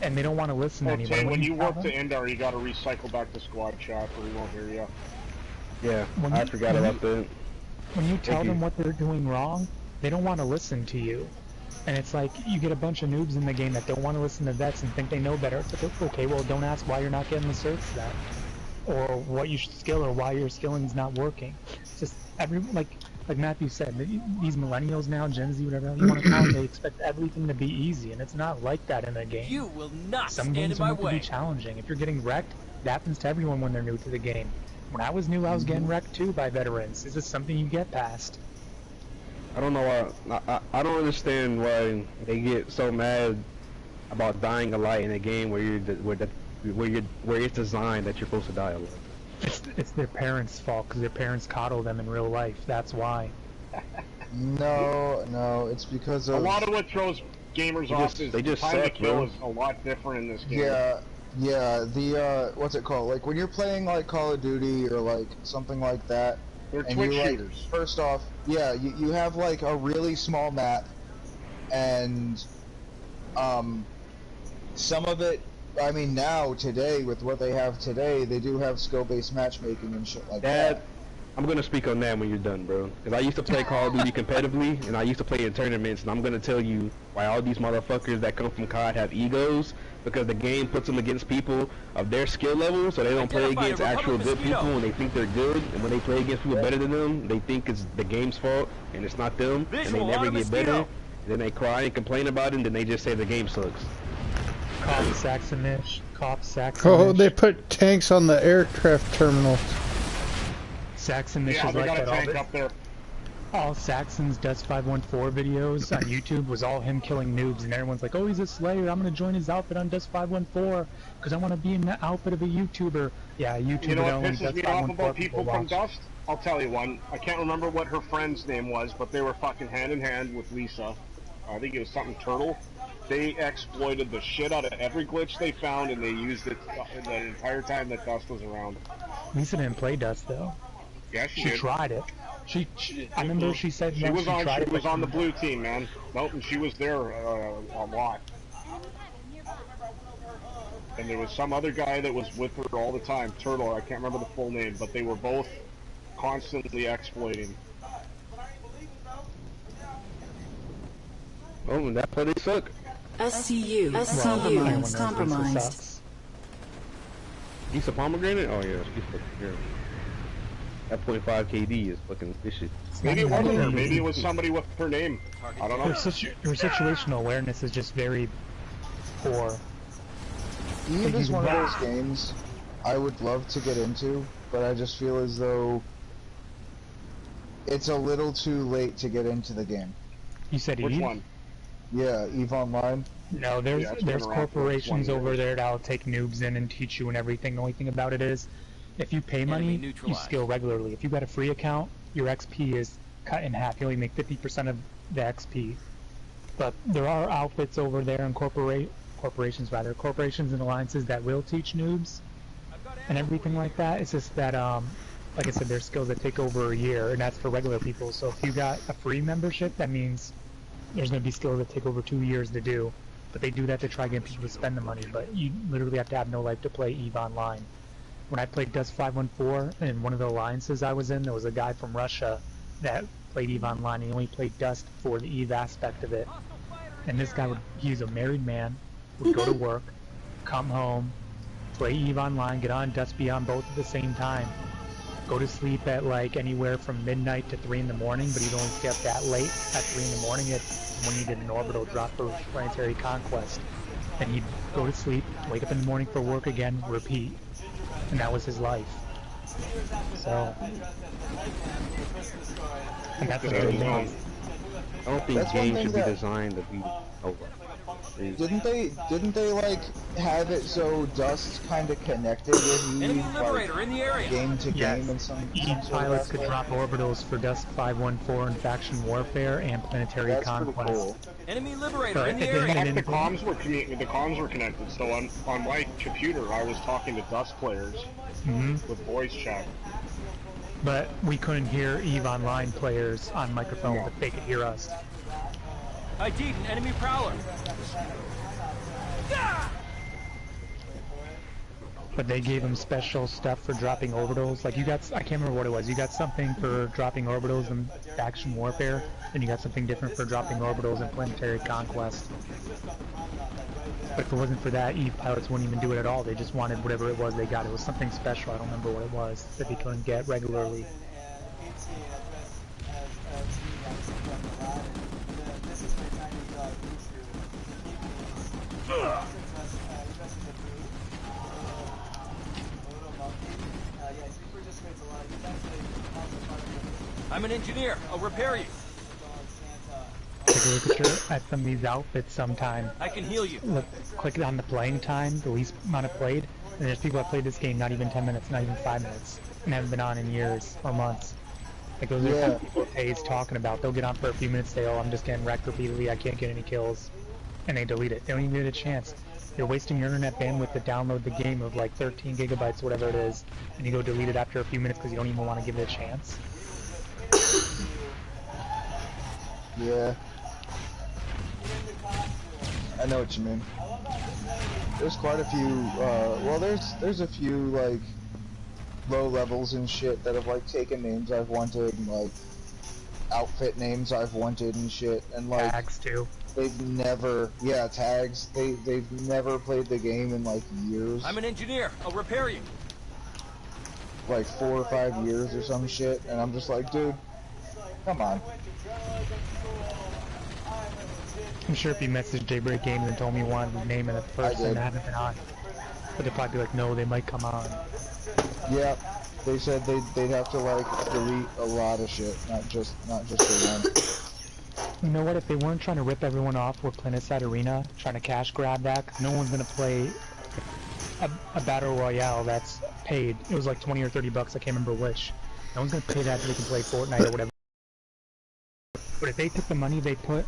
and they don't want to listen to anyone. When you work to Endar, you gotta recycle back to squad chat, or he won't hear you. Yeah, I forgot about that. When you tell them what they're doing wrong, they don't want to listen to you. And it's like, you get a bunch of noobs in the game that don't want to listen to vets and think they know better. It's like, okay, well, don't ask why you're not getting the certs then. Or what you should skill, or why your skilling's not working. It's just, like Matthew said, these millennials now, Gen Z, whatever you want to call them, they expect everything to be easy, and it's not like that in a game. You will not Some stand games in my are meant to way. be challenging. If you're getting wrecked, it happens to everyone when they're new to the game. When I was new, I was getting wrecked too by veterans. It's just something you get past. I don't know why. I don't understand why they get so mad about dying a lot in a game where it's designed that you're supposed to die a lot. It's their parents' fault because their parents coddle them in real life. That's why. No, it's because of... A lot of what throws gamers off is they just time to suck, kill bro. is a lot different in this game. Yeah, Yeah, the what's it called? Like when you're playing like Call of Duty or like something like that, They're and Twitch you like shooters. first off, yeah, you have like a really small map, and some of it. I mean, now today with what they have today, they do have skill-based matchmaking and shit like that. I'm gonna speak on that when you're done, bro. Cause I used to play Call of Duty competitively, and I used to play in tournaments, and I'm gonna tell you why all these motherfuckers that come from COD have egos, because the game puts them against people of their skill level, so they don't play against actual good people when they think they're good, and when they play against people better than them, they think it's the game's fault, and it's not them, and they never get better, and then they cry and complain about it, and then they just say the game sucks. Cop Saxonish. Oh, they put tanks on the aircraft terminal. Saxonish Yeah, is they like got a that. tank up there. All Saxon's Dust 514 videos on YouTube was all him killing noobs, and everyone's like, oh, he's a slayer, I'm gonna join his outfit on Dust 514 because I want to be in the outfit of a YouTuber. Yeah, YouTuber You know what only pisses Dust me off 514 about people from watch. Dust? I'll tell you one. I can't remember what her friend's name was, but they were fucking hand in hand with Lisa. I think it was something Turtle. They exploited the shit out of every glitch they found, and they used it the entire time that Dust was around. Lisa didn't play Dust though. Yeah, she did. Tried it. I remember she said she once was she on. tried She it. was on the blue team, man. Nope, and she was there a lot. And there was some other guy that was with her all the time. Turtle. I can't remember the full name, but they were both constantly exploiting. Oh, and that play they suck. SCU compromised. Piece of pomegranate? Oh yeah, she's fucking terrible. That .5 KD is fucking vicious. Maybe it wasn't her. Maybe it was somebody with her name. I don't know. Her situational awareness is just very poor. Eve is one of those games I would love to get into, but I just feel as though it's a little too late to get into the game. You said Which Eve? one? Yeah, Eve Online. No, there's corporations over there that'll take noobs in and teach you and everything. The only thing about it is, if you pay money, you skill regularly. If you got a free account, your XP is cut in half. You only make 50% of the XP. But there are outfits over there and corporations and alliances that will teach noobs and everything like that. It's just that, like I said, there's skills that take over a year, and that's for regular people. So if you got a free membership, that means there's going to be skills that take over 2 years to do. But they do that to try to get people to spend the money. But you literally have to have no life to play EVE Online. When I played Dust 514, in one of the alliances I was in, there was a guy from Russia that played EVE Online. He only played Dust for the EVE aspect of it. And this guy he's a married man, would go to work, come home, play EVE Online, get on Dust Beyond both at the same time, go to sleep at like anywhere from midnight to 3 in the morning, but he'd only stay up that late at 3 in the morning. It's when he did an orbital drop for Planetary Conquest. And he'd go to sleep, wake up in the morning for work again, repeat. And that was his life. So, and that's what it was. I don't think games should be designed to be Didn't they like have it so Dust kind of connected with Eve, like, game to game and some pilots could drop orbitals for Dust 514 and Faction Warfare and Planetary Conquest. Cool. Enemy Liberator in the area. The comms were connected, so on my computer I was talking to Dust players with voice chat. But we couldn't hear EVE Online players on microphone, but they could hear us. ID'd an enemy prowler. But they gave him special stuff for dropping orbitals. Like you got, I can't remember what it was. You got something for dropping orbitals in Faction Warfare, and you got something different for dropping orbitals in Planetary Conquest. But if it wasn't for that, EVE pilots wouldn't even do it at all. They just wanted whatever it was they got. It was something special. I don't remember what it was that they couldn't get regularly. I'm an engineer. I'll repair you. Take a look at some of these outfits sometime. I can heal you. Look, click on the playing time, the least amount of played, and there's people that played this game not even 10 minutes, not even 5 minutes, and haven't been on in years or months. Like those are people Hayes talking about. They'll get on for a few minutes, say, oh, I'm just getting wrecked repeatedly, I can't get any kills, and they delete it. They don't even get a chance. You're wasting your internet bandwidth to download the game of like 13 gigabytes, whatever it is, and you go delete it after a few minutes because you don't even want to give it a chance. Yeah. I know what you mean. There's quite a few, well, there's a few, like, low levels and shit that have, like, taken names I've wanted, and, like, outfit names I've wanted and shit, and, like... Tags, too. They've never, yeah, tags, they've never played the game in, like, years. I'm an engineer. I'll repair you. Like, 4 or 5 years or some shit, and I'm just like, dude, come on. I'm sure if you messaged Jaybreak Games and told me you wanted the name of the person that hadn't been on, but they'd probably be like, no, they might come on. Yeah, they said they'd have to, like, delete a lot of shit, not just the one. You know what, if they weren't trying to rip everyone off with Planetside Arena, trying to cash grab that, because no one's going to play a Battle Royale that's paid. It was like 20 or 30 bucks, I can't remember which. No one's going to pay that so they can play Fortnite or whatever. But if they took the money they put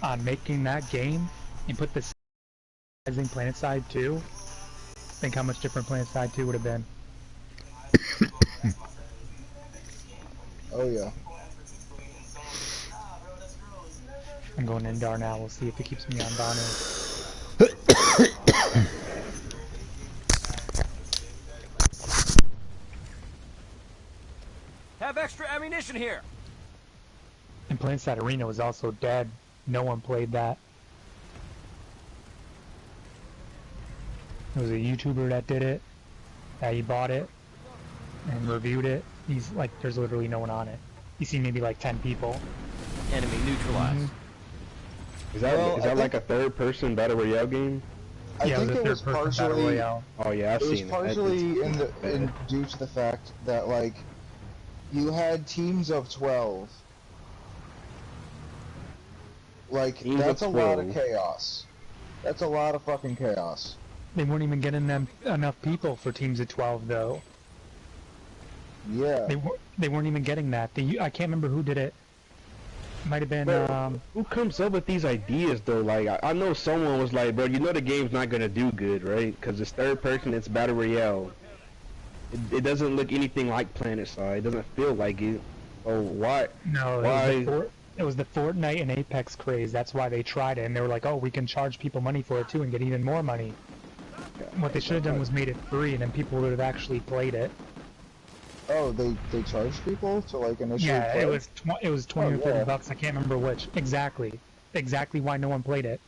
on making that game and put this in Planetside 2, think how much different Planetside 2 would have been. Oh yeah. I'm going Indar now, we'll see if it keeps me on Bono. Have extra ammunition here. And Planetside Arena was also dead. No one played that. There was a YouTuber that did it. He bought it and reviewed it. He's like, there's literally no one on it. You see maybe like 10 people. Enemy neutralized. Is that like a third-person Battle Royale game? I think it was partially. Oh yeah, I've seen it. It was partially due to the fact that like you had teams of 12. Like that's a lot of chaos. That's a lot of fucking chaos. They weren't even getting them enough people for teams of 12 though. Yeah. They weren't even getting that. I can't remember who did it. Might have been, who comes up with these ideas though? Like, I know someone was like, bro, you know the game's not gonna do good, right? Because it's third person, it's Battle Royale. It doesn't look anything like Planetside. It doesn't feel like it. Oh, why? No, it was the Fortnite and Apex craze. That's why they tried it, and they were like, oh, we can charge people money for it too and get even more money. What they should have done was made it free, and then people would have actually played it. Oh, they charged people to like initially play? It was 20 or 30 bucks. I can't remember which. Exactly why no one played it.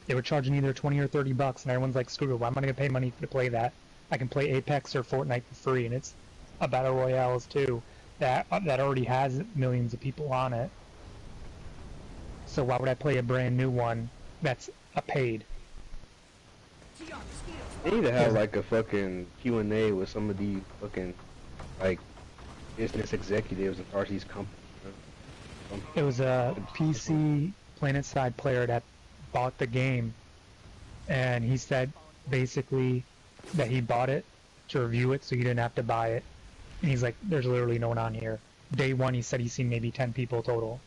They were charging either 20 or 30 bucks, and everyone's like, screw it, why am I going to pay money to play that? I can play Apex or Fortnite for free, and it's a Battle Royales too that already has millions of people on it. So why would I play a brand new one that's a paid? They need to have like a fucking Q&A with some of these fucking like business executives as far as these companies. It was a PC Planetside player that bought the game, and he said basically that he bought it to review it so you didn't have to buy it. And he's like, there's literally no one on here. Day one he said he's seen maybe 10 people total.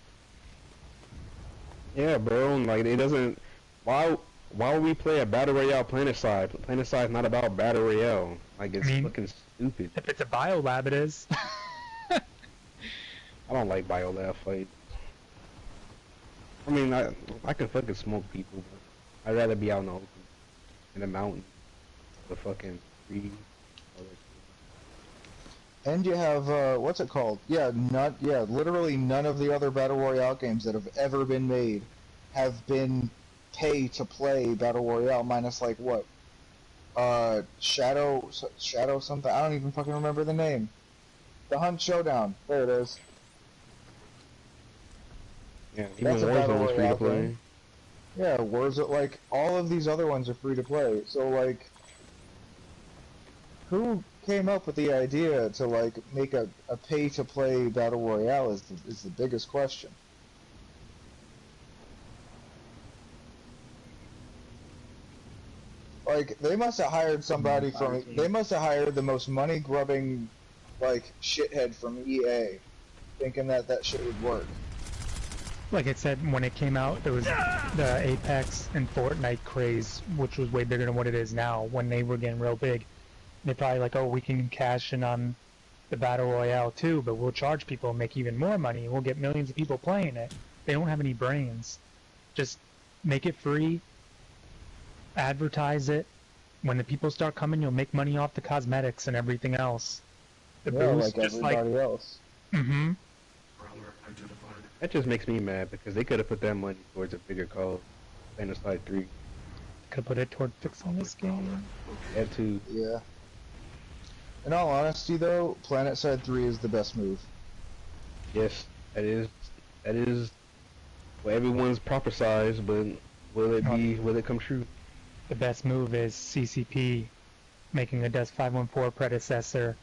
Yeah, bro, like it doesn't. Why would we play a Battle Royale Planetside? Planetside is not about Battle Royale. Like it's fucking stupid. If it's a Biolab, it is. I don't like Biolab fights. I mean, I can fucking smoke people, but I'd rather be out in the open, in the mountain, the fucking trees. And you have what's it called? Literally none of the other Battle Royale games that have ever been made have been pay to play Battle Royale, minus like what? Shadow something. I don't even fucking remember the name. The Hunt Showdown. There it is. Yeah, even Warzone was free to play. Yeah, Warzone, like all of these other ones are free to play. So like, who came up with the idea to like make a pay to play Battle Royale is the biggest question. Like, they must have hired somebody from, they must have hired the most money-grubbing, like, shithead from EA, thinking that shit would work. like I said, when it came out, there was the Apex and Fortnite craze, which was way bigger than what it is now. When they were getting real big, they probably like, oh, we can cash in on the Battle Royale too, but we'll charge people and make even more money. We'll get millions of people playing it. They don't have any brains. Just make it free, advertise it. When the people start coming, you'll make money off the cosmetics and everything else. The boost, like just everybody else. Mm-hmm. That just makes me mad because they could have put that money towards a bigger cause. Planetside 3. Could put it toward fixing this game. That too. Yeah. In all honesty, though, Planetside 3 is the best move. Yes, that is what everyone's prophesized, but will it come true? The best move is CCP making a Dust 514 predecessor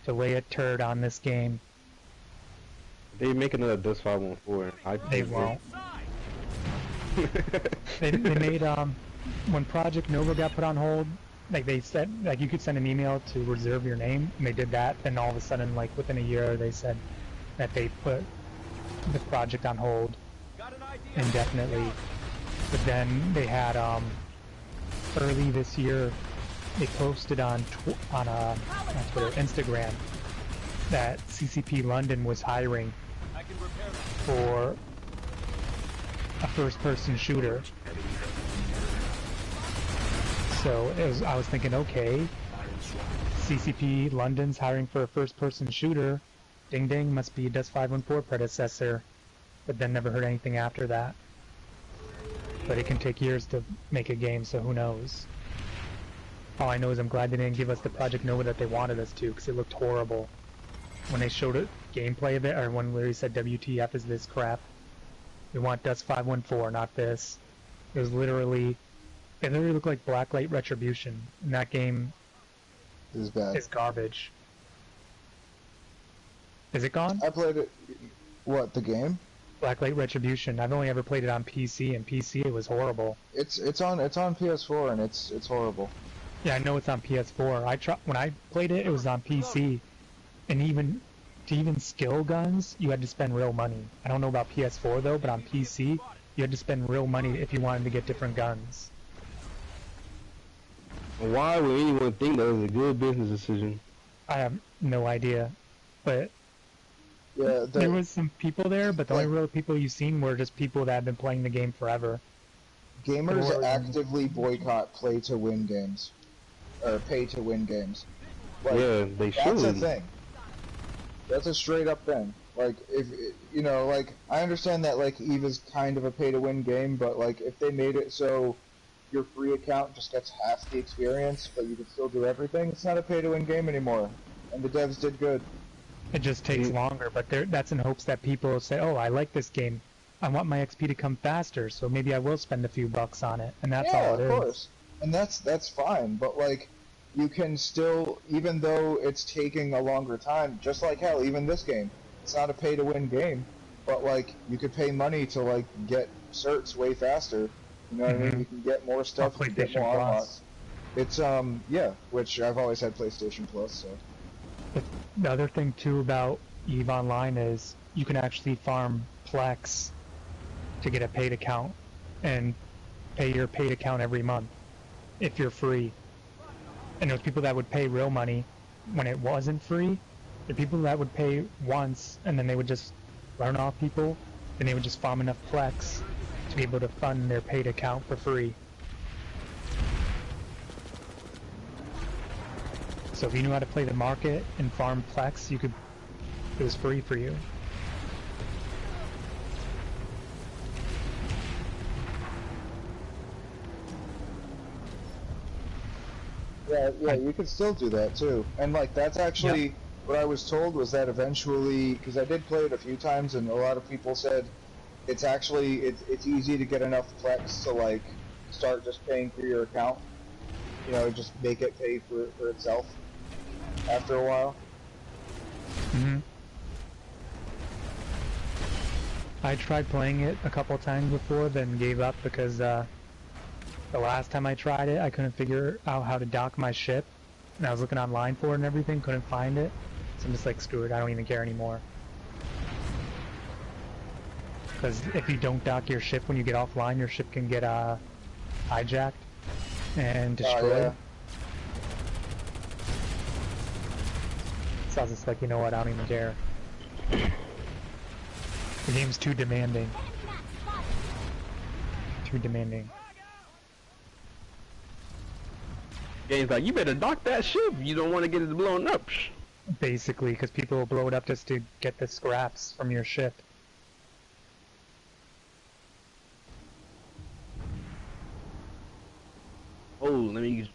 to lay a turd on this game. They make another Dust 514. They won't. they made when Project Nova got put on hold, like they said, like you could send an email to reserve your name, and they did that. Then all of a sudden, like within a year, they said that they put the project on hold indefinitely. But then they had early this year, they posted on Twitter, Instagram, that CCP London was hiring for a first-person shooter. So I was thinking, okay, CCP London's hiring for a first-person shooter. Ding ding, must be a Dust 514 predecessor. But then never heard anything after that. But it can take years to make a game, so who knows. All I know is I'm glad they didn't give us the Project Nova that they wanted us to, because it looked horrible. When they showed it, gameplay of it, or when Larry said WTF is this crap. We want Dust 514, not this. It literally looked like Blacklight Retribution, and that game is bad. Is garbage. Is it gone? I played it. What, the game? Blacklight Retribution. I've only ever played it on PC, and PC it was horrible. It's on PS4 and it's horrible. Yeah, I know it's on PS4. When I played it, it was on PC, and to skill guns, you had to spend real money. I don't know about PS4 though, but on PC, you had to spend real money if you wanted to get different guns. Why would anyone think that was a good business decision? I have no idea, but yeah, there was some people there, but the only real people you've seen were just people that have been playing the game forever. Gamers actively boycott play-to-win games, or pay-to-win games. Like, yeah, they should. That's a thing. That's a straight-up thing. Like, if you know, like, I understand that like EVE is kind of a pay-to-win game, but like if they made it so your free account just gets half the experience, but you can still do everything, it's not a pay-to-win game anymore. And the devs did good. It just takes longer, but that's in hopes that people say, oh, I like this game. I want my XP to come faster, so maybe I will spend a few bucks on it, and that's all it is. Yeah, of course. And that's fine, but like, you can still, even though it's taking a longer time, just like hell, even this game, it's not a pay-to-win game, but like, you could pay money to like, get certs way faster. You know what I mean? You can get more stuff, you can get more unlocks. It's, yeah, which I've always had PlayStation Plus, so. The other thing, too, about EVE Online is you can actually farm Plex to get a paid account and pay your paid account every month if you're free. And those people that would pay real money when it wasn't free, the people that would pay once and then they would just run off people, and they would just farm enough Plex to be able to fund their paid account for free. So if you knew how to play the market and farm Plex, it was free for you. Yeah, you could still do that too. And like, that's actually what I was told was that eventually, because I did play it a few times, and a lot of people said it's actually it's easy to get enough Plex to like start just paying for your account. You know, just make it pay for itself after a while. Mm-hmm. I tried playing it a couple times before, then gave up because the last time I tried it, I couldn't figure out how to dock my ship, and I was looking online for it and everything, couldn't find it. So I'm just like, screw it, I don't even care anymore. Because if you don't dock your ship when you get offline, your ship can get hijacked and destroyed. So I was just like, you know what, I don't even care. The game's too demanding. Too demanding. Game's like, you better dock that ship. You don't want to get it blown up. Basically, because people will blow it up just to get the scraps from your ship. Oh, let me...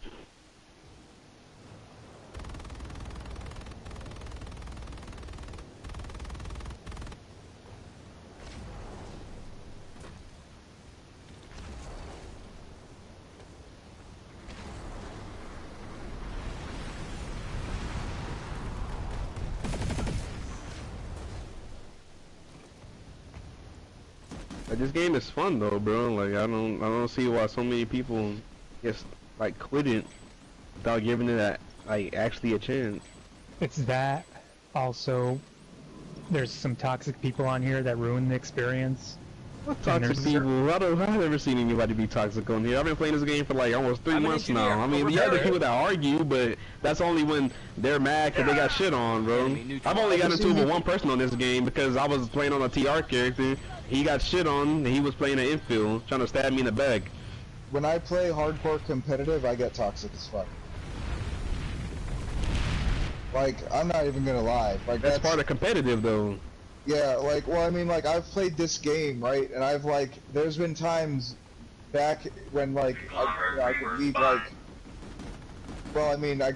This game is fun though, bro. Like I don't see why so many people just like quit it without giving it that like actually a chance. It's that. Also, there's some toxic people on here that ruin the experience. What toxic people? I've never seen anybody be toxic on here. I've been playing this game for like almost 3 months now. I mean, the other people that argue, but that's only when they're mad because they got shit on, bro. I've only got into it with one person on this game because I was playing on a TR character. He got shit on, and he was playing an infield, trying to stab me in the back. When I play hardcore competitive, I get toxic as fuck. Like, I'm not even gonna lie. Like that's part of competitive, though. Yeah, like, well, I mean, like, I've played this game, right? And I've, like, there's been times back when, like, I could lead, like, well, I mean, I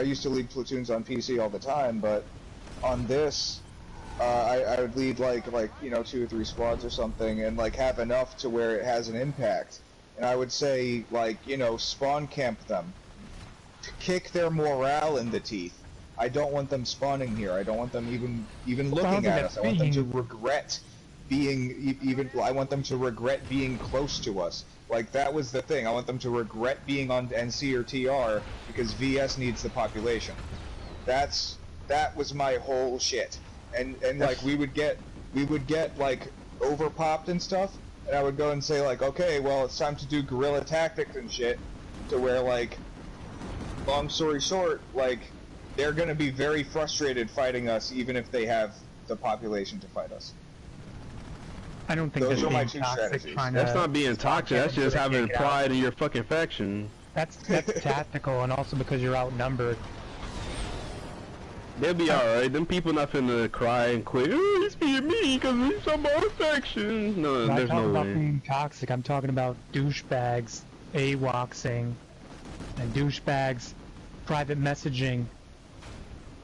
used to lead platoons on PC all the time, but on this, I would lead, like, you know, 2 or 3 squads or something, and, like, have enough to where it has an impact. And I would say, like, you know, spawn camp them. Kick their morale in the teeth. I don't want them spawning here. I don't want them even looking at us. I want them to regret being I want them to regret being close to us. Like, that was the thing. I want them to regret being on NC or TR because VS needs the population. That was my whole shit. And like we would get like overpopped and stuff, and I would go and say like, okay, well, it's time to do guerrilla tactics and shit, to where, like, long story short, like, they're gonna be very frustrated fighting us even if they have the population to fight us. I don't think those are my two strategies. That's not being toxic, that's just having pride in your fucking faction. That's tactical, and also because you're outnumbered. They'll be alright. Them people not finna cry and quit. Oh, he's being mean because he's on my faction. No, there's no way. I'm talking about being toxic. I'm talking about douchebags, AWOXing, and douchebags private messaging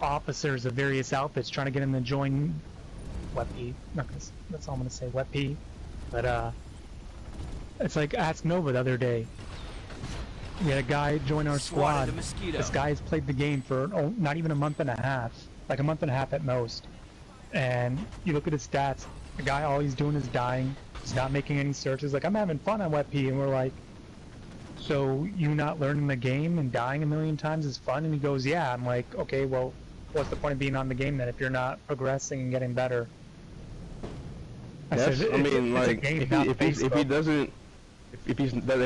officers of various outfits trying to get them to join WebP. That's all I'm gonna say, WebP. But it's like Ask Nova the other day. We had a guy join our squad. This guy has played the game for not even a month and a half, like a month and a half at most. And you look at his stats, the guy, all he's doing is dying. He's not making any searches. Like, I'm having fun on WebP, and we're like, so you not learning the game and dying a million times is fun? And he goes, yeah. I'm like, okay, well, what's the point of being on the game then if you're not progressing and getting better? If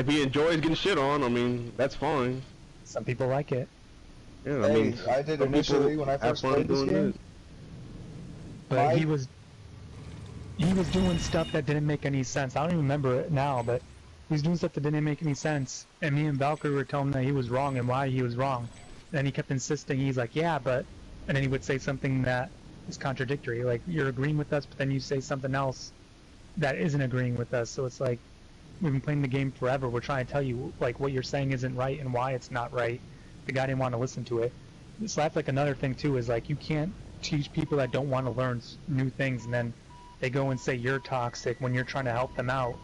he enjoys getting shit on, I mean, that's fine. Some people like it. Yeah, I mean, I did initially when I first played this game. But he was doing stuff that didn't make any sense. I don't even remember it now, but he was doing stuff that didn't make any sense. And me and Valkyrie were telling him that he was wrong and why he was wrong. And he kept insisting. He's like, yeah, but... And then he would say something that is contradictory. Like, you're agreeing with us, but then you say something else that isn't agreeing with us. So it's like, we've been playing the game forever. We're trying to tell you, like, what you're saying isn't right and why it's not right. The guy didn't want to listen to it. So that's like another thing too, is like, you can't teach people that don't want to learn new things, and then they go and say you're toxic when you're trying to help them out.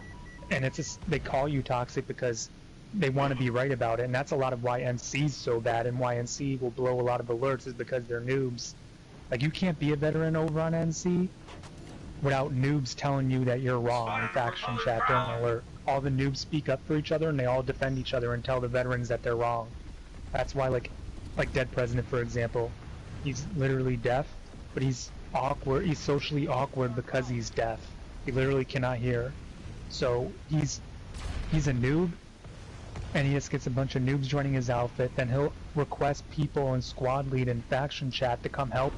And it's just, they call you toxic because they want to be right about it. And that's a lot of why NC's so bad, and why NC will blow a lot of alerts, is because they're noobs. Like, you can't be a veteran over on NC without noobs telling you that you're wrong in faction chat during an alert. All the noobs speak up for each other, and they all defend each other and tell the veterans that they're wrong. That's why, like Dead President, for example, he's literally deaf, but he's awkward. He's socially awkward because he's deaf. He literally cannot hear. So he's a noob, and he just gets a bunch of noobs joining his outfit. Then he'll request people in squad lead and faction chat to come help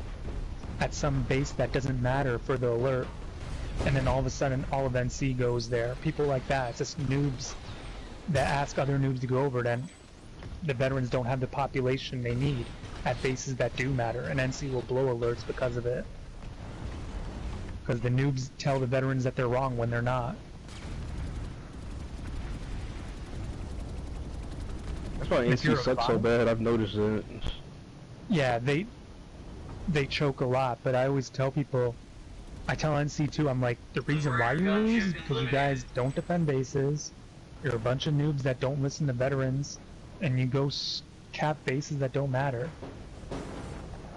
at some base that doesn't matter for the alert. And then all of a sudden, all of NC goes there. People like that. It's just noobs that ask other noobs to go over. Then the veterans don't have the population they need at bases that do matter, and NC will blow alerts because of it. Because the noobs tell the veterans that they're wrong when they're not. That's why NC sucks so bad. I've noticed it. Yeah, they choke a lot, but I always tell people, I tell NC too, I'm like, the reason why you lose is because you guys don't defend bases, you're a bunch of noobs that don't listen to veterans, and you go cap bases that don't matter.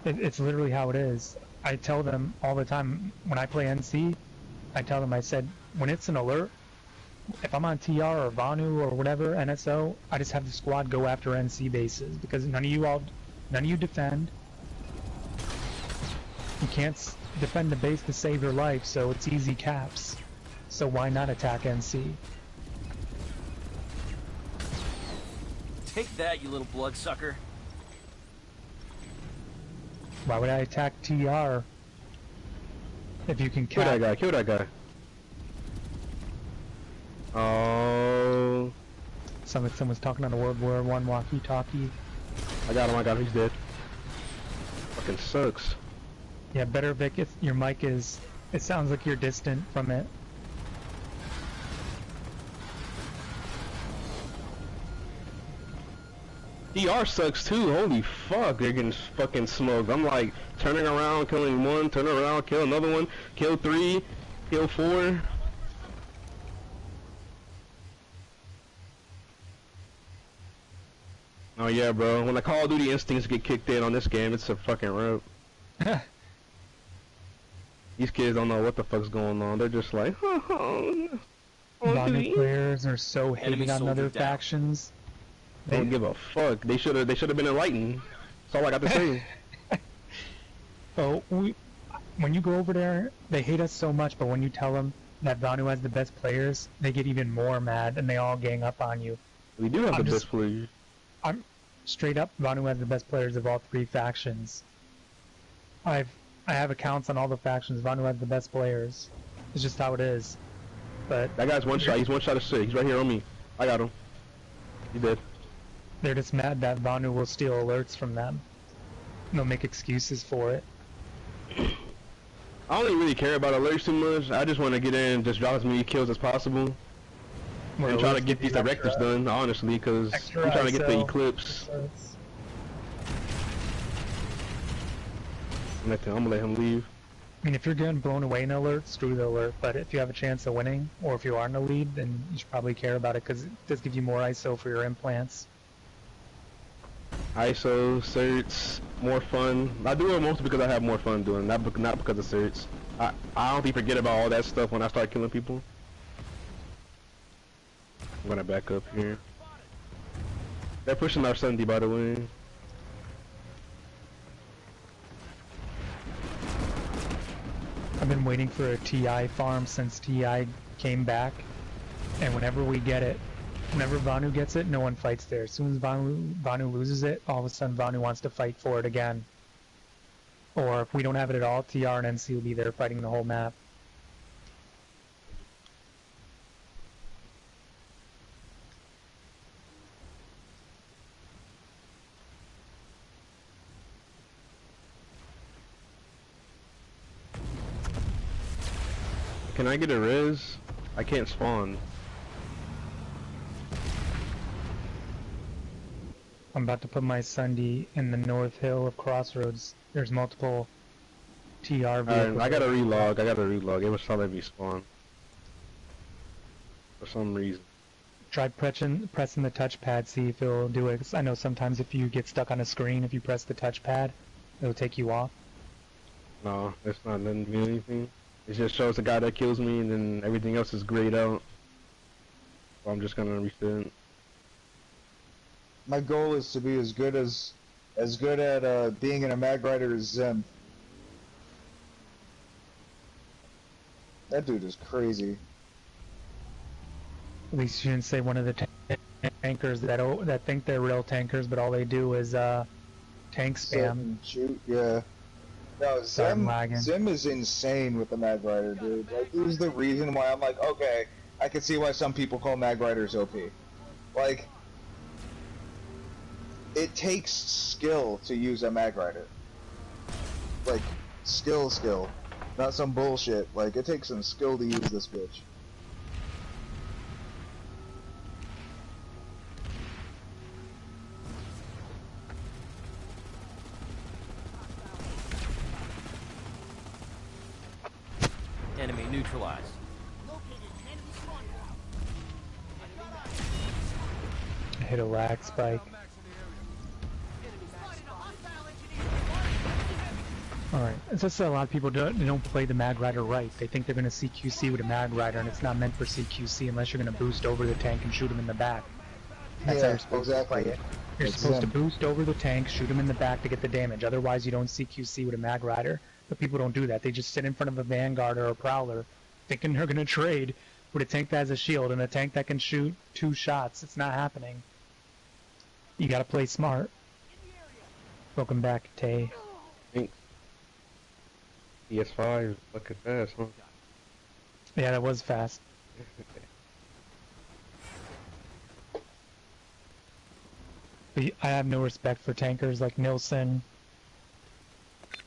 It's literally how it is. I tell them all the time, when I play NC, I tell them, I said, when it's an alert, if I'm on TR or Vanu or whatever, NSO, I just have the squad go after NC bases, because none of you defend. You can't defend the base to save your life, so it's easy caps. So why not attack NC? Take that, you little bloodsucker. Why would I attack TR if you can cap? Kill that guy, kill that guy. Oh. Someone's talking on a World War I walkie-talkie. I got him, he's dead. Fucking sucks. Yeah, better Vic if your mic is... It sounds like you're distant from it. ER sucks too, holy fuck, they're getting fucking smoked. I'm like, turning around, killing one, turning around, kill another one, kill 3, kill 4. Oh yeah, bro, when the Call of Duty instincts get kicked in on this game, it's a fucking rope. These kids don't know what the fuck's going on, they're just like, Vanu players are so hated on other factions. They don't give a fuck. They should have been enlightened. That's all I got to say. Oh, when you go over there, they hate us so much, but when you tell them that Vanu has the best players, they get even more mad, and they all gang up on you. We do have the best players. I'm straight up, Vanu has the best players of all 3 factions. I have accounts on all the factions. Vanu has the best players. It's just how it is. But that guy's one shot. He's one shot of 6. He's right here on me. I got him. He dead. They're just mad that Vanu will steal alerts from them. They'll make excuses for it. I don't really care about alerts too much. I just want to get in and just drop as many kills as possible. And try to get these directives done, honestly, because I'm trying to get the Eclipse. I'm gonna let him leave. I mean, if you're getting blown away in an alert, screw the alert. But if you have a chance of winning, or if you are in the lead, then you should probably care about it, because it does give you more ISO for your implants. ISO, certs, more fun. I do it mostly because I have more fun doing it, not because of certs. I honestly forget about all that stuff when I start killing people. I'm gonna back up here. They're pushing our Sunday, by the way. I've been waiting for a TI farm since TI came back, and whenever we get it, whenever Vanu gets it, no one fights there. As soon as Vanu loses it, all of a sudden Vanu wants to fight for it again. Or if we don't have it at all, TR and NC will be there fighting the whole map. Can I get a res? I can't spawn. I'm about to put my Sunday in the North Hill of Crossroads. There's multiple TR vehicles. I gotta relog. It was telling me spawn. For some reason. Try pressing the touchpad, see if it'll do it. 'Cause I know sometimes if you get stuck on a screen, if you press the touchpad, it'll take you off. No, it's not letting me do anything. It just shows the guy that kills me, and then everything else is grayed out. So I'm just gonna reset. My goal is to be as good at being in a Mag Rider as Zim. That dude is crazy. At least you didn't say one of the tankers that think they're real tankers, but all they do is tank spam. Shoot, yeah. No, Zim is insane with the Mag Rider, dude. Like, this is the reason why I'm like, okay, I can see why some people call Mag Riders OP. Like, it takes skill to use a Mag Rider. Like, skill. Not some bullshit. Like, it takes some skill to use this bitch. Enemy neutralized. I hit a lag spike. Alright, it's just that a lot of people don't play the Mag Rider right. They think they're going to CQC with a Mag Rider, and it's not meant for CQC unless you're going to boost over the tank and shoot him in the back. That's how you're supposed to play it. You're supposed to boost over the tank, shoot him in the back to get the damage. Otherwise, you don't CQC with a Mag Rider. But people don't do that. They just sit in front of a Vanguard or a Prowler, thinking they're going to trade with a tank that has a shield and a tank that can shoot 2 shots. It's not happening. You got to play smart. Welcome back, Tay. Thanks. PS5 is fucking fast, huh? Yeah, that was fast. But I have no respect for tankers like Nilsson.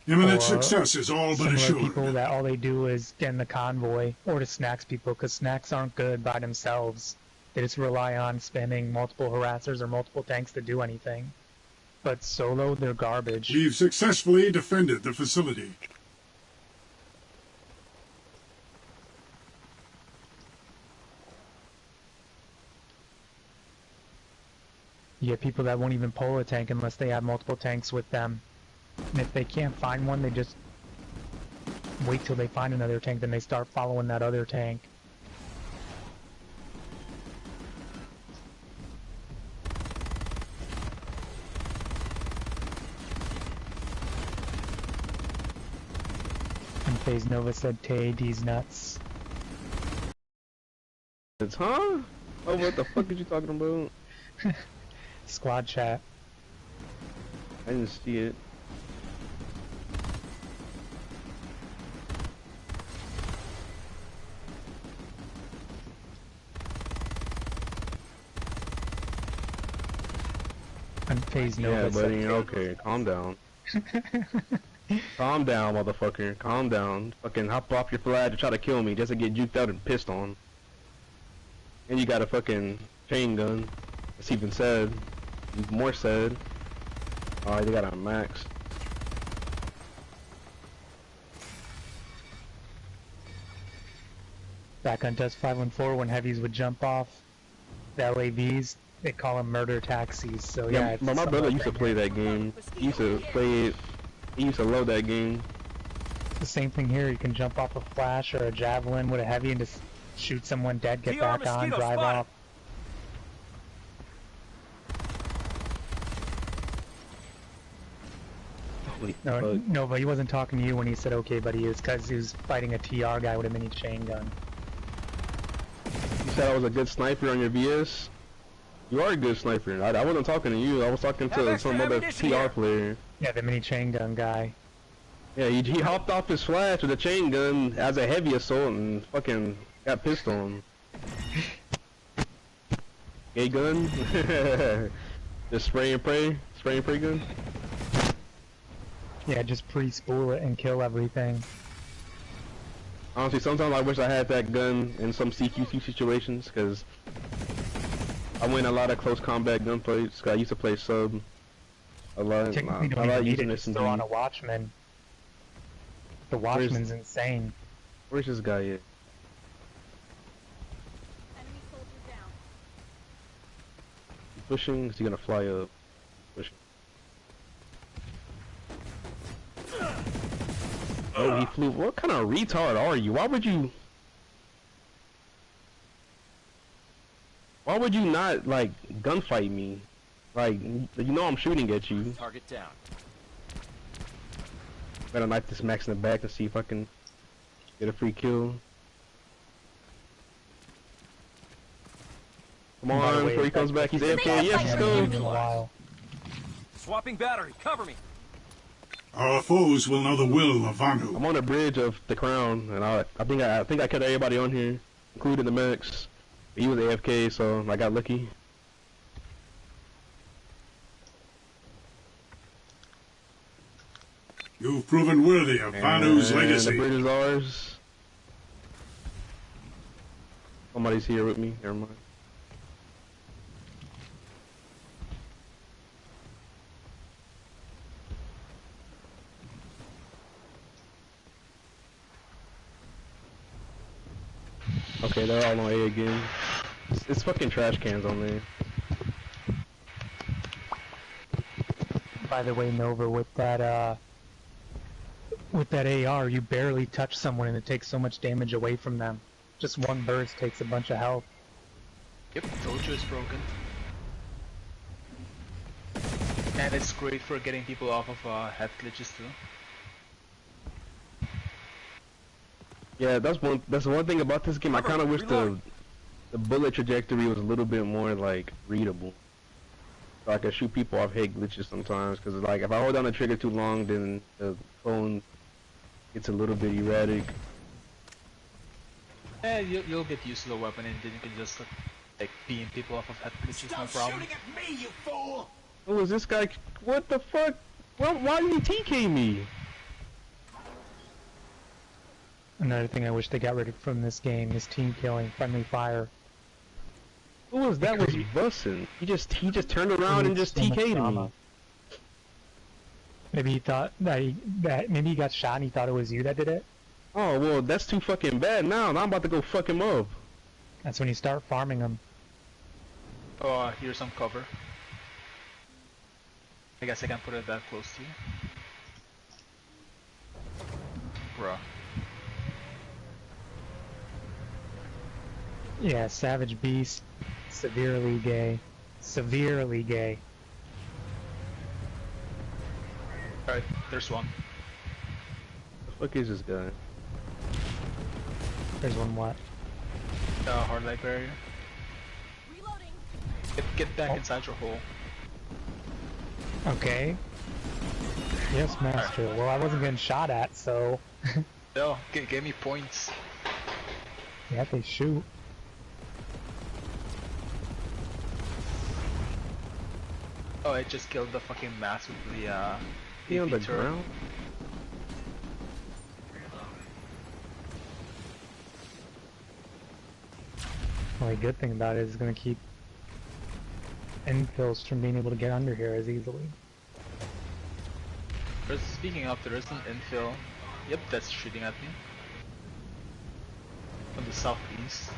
Imminent success is all but assured. People that all they do is get in the convoy, or to snacks people, because snacks aren't good by themselves. They just rely on spamming multiple harassers or multiple tanks to do anything. But solo, they're garbage. We've successfully defended the facility. You get people that won't even pull a tank unless they have multiple tanks with them. And if they can't find one, they just wait till they find another tank, then they start following that other tank. And FaZe Nova said, Tay, D's nuts. It's huh? Oh, what the fuck are you talking about? Squad chat. I didn't see it. FaZe Nova. Yeah, buddy, okay, calm down. Calm down, motherfucker. Calm down. Fucking hop off your flag to try to kill me just to get juked out and pissed on. And you got a fucking chain gun. That's even said. More said. Alright, they got a max. Back on Dust 514, when heavies would jump off the LAVs, they call them murder taxis. So yeah, but my brother used to play that game. He used to play it. He used to love that game. The same thing here. You can jump off a flash or a javelin with a heavy and just shoot someone dead, get back on, drive off. No, but he wasn't talking to you when he said okay, but he was because he was fighting a TR guy with a mini chain gun. You said I was a good sniper on your VS? You are a good sniper. I wasn't talking to you. I was talking to some other TR player. Yeah, the mini chain gun guy. Yeah, he hopped off his flash with a chain gun as a heavy assault and fucking got pissed on. Gay gun? Just spray and pray? Spray and pray gun? Yeah, just pre-spool it and kill everything. Honestly, sometimes I wish I had that gun in some CQC situations, because I win a lot of close combat gunfights, because I used to play sub a lot. Technically, don't even need it, just throw on a Watchman. The Watchman's insane. Where's this guy at? Pushing? Is he gonna fly up? Pushing. Oh, he flew. What kind of retard are you? Why would you not, like, gunfight me? Like, you know I'm shooting at you. Target down. Gotta knife this Max in the back and see if I can get a free kill. Come on, before he comes back, he's AFK. Yes, let's go. Swapping battery. Cover me. Our foes will know the will of Vanu. I'm on the bridge of the crown, and I think I killed everybody on here, including the mechs. He was AFK, so I got lucky. You've proven worthy of Vanu's legacy. The bridge is ours. Somebody's here with me. Never mind. Okay, they're all on A again. It's fucking trash cans on there. By the way, Nova, with that AR, you barely touch someone and it takes so much damage away from them. Just one burst takes a bunch of health. Yep, Dojo is broken. And it's great for getting people off of head glitches too. Yeah, that's one thing about this game. I kind of wish the bullet trajectory was a little bit more like readable, so I can shoot people off head glitches sometimes. Because like if I hold down the trigger too long, then the phone gets a little bit erratic. Yeah, you'll get used to the weapon, and then you can just like beam people off of head glitches, no problem. Shooting at me, you fool! Who is this guy? What the fuck? Why did he TK me? Another thing I wish they got rid of from this game is team killing, friendly fire. Who was that? Was bussin'? He just turned around and just TK'd me. Maybe he thought that maybe he got shot and he thought it was you that did it. Oh well, that's too fucking bad. Now I'm about to go fuck him up. That's when you start farming them. Oh, here's some cover. I guess I can't put it that close to you. Bruh. Yeah, Savage Beast, severely gay. Severely gay. Alright, there's one. The fuck is this guy? There's one what? Hard light barrier. Reloading. Get back inside your hole. Okay. Yes, master. Well, I wasn't getting shot at, so... No, give me points. Yeah, they shoot. Oh, I just killed the fucking mass with the He on the turret. ground? Only good thing about it is it's gonna keep infills from being able to get under here as easily. Speaking of, there is an infill. Yep, that's shooting at me. From the southeast.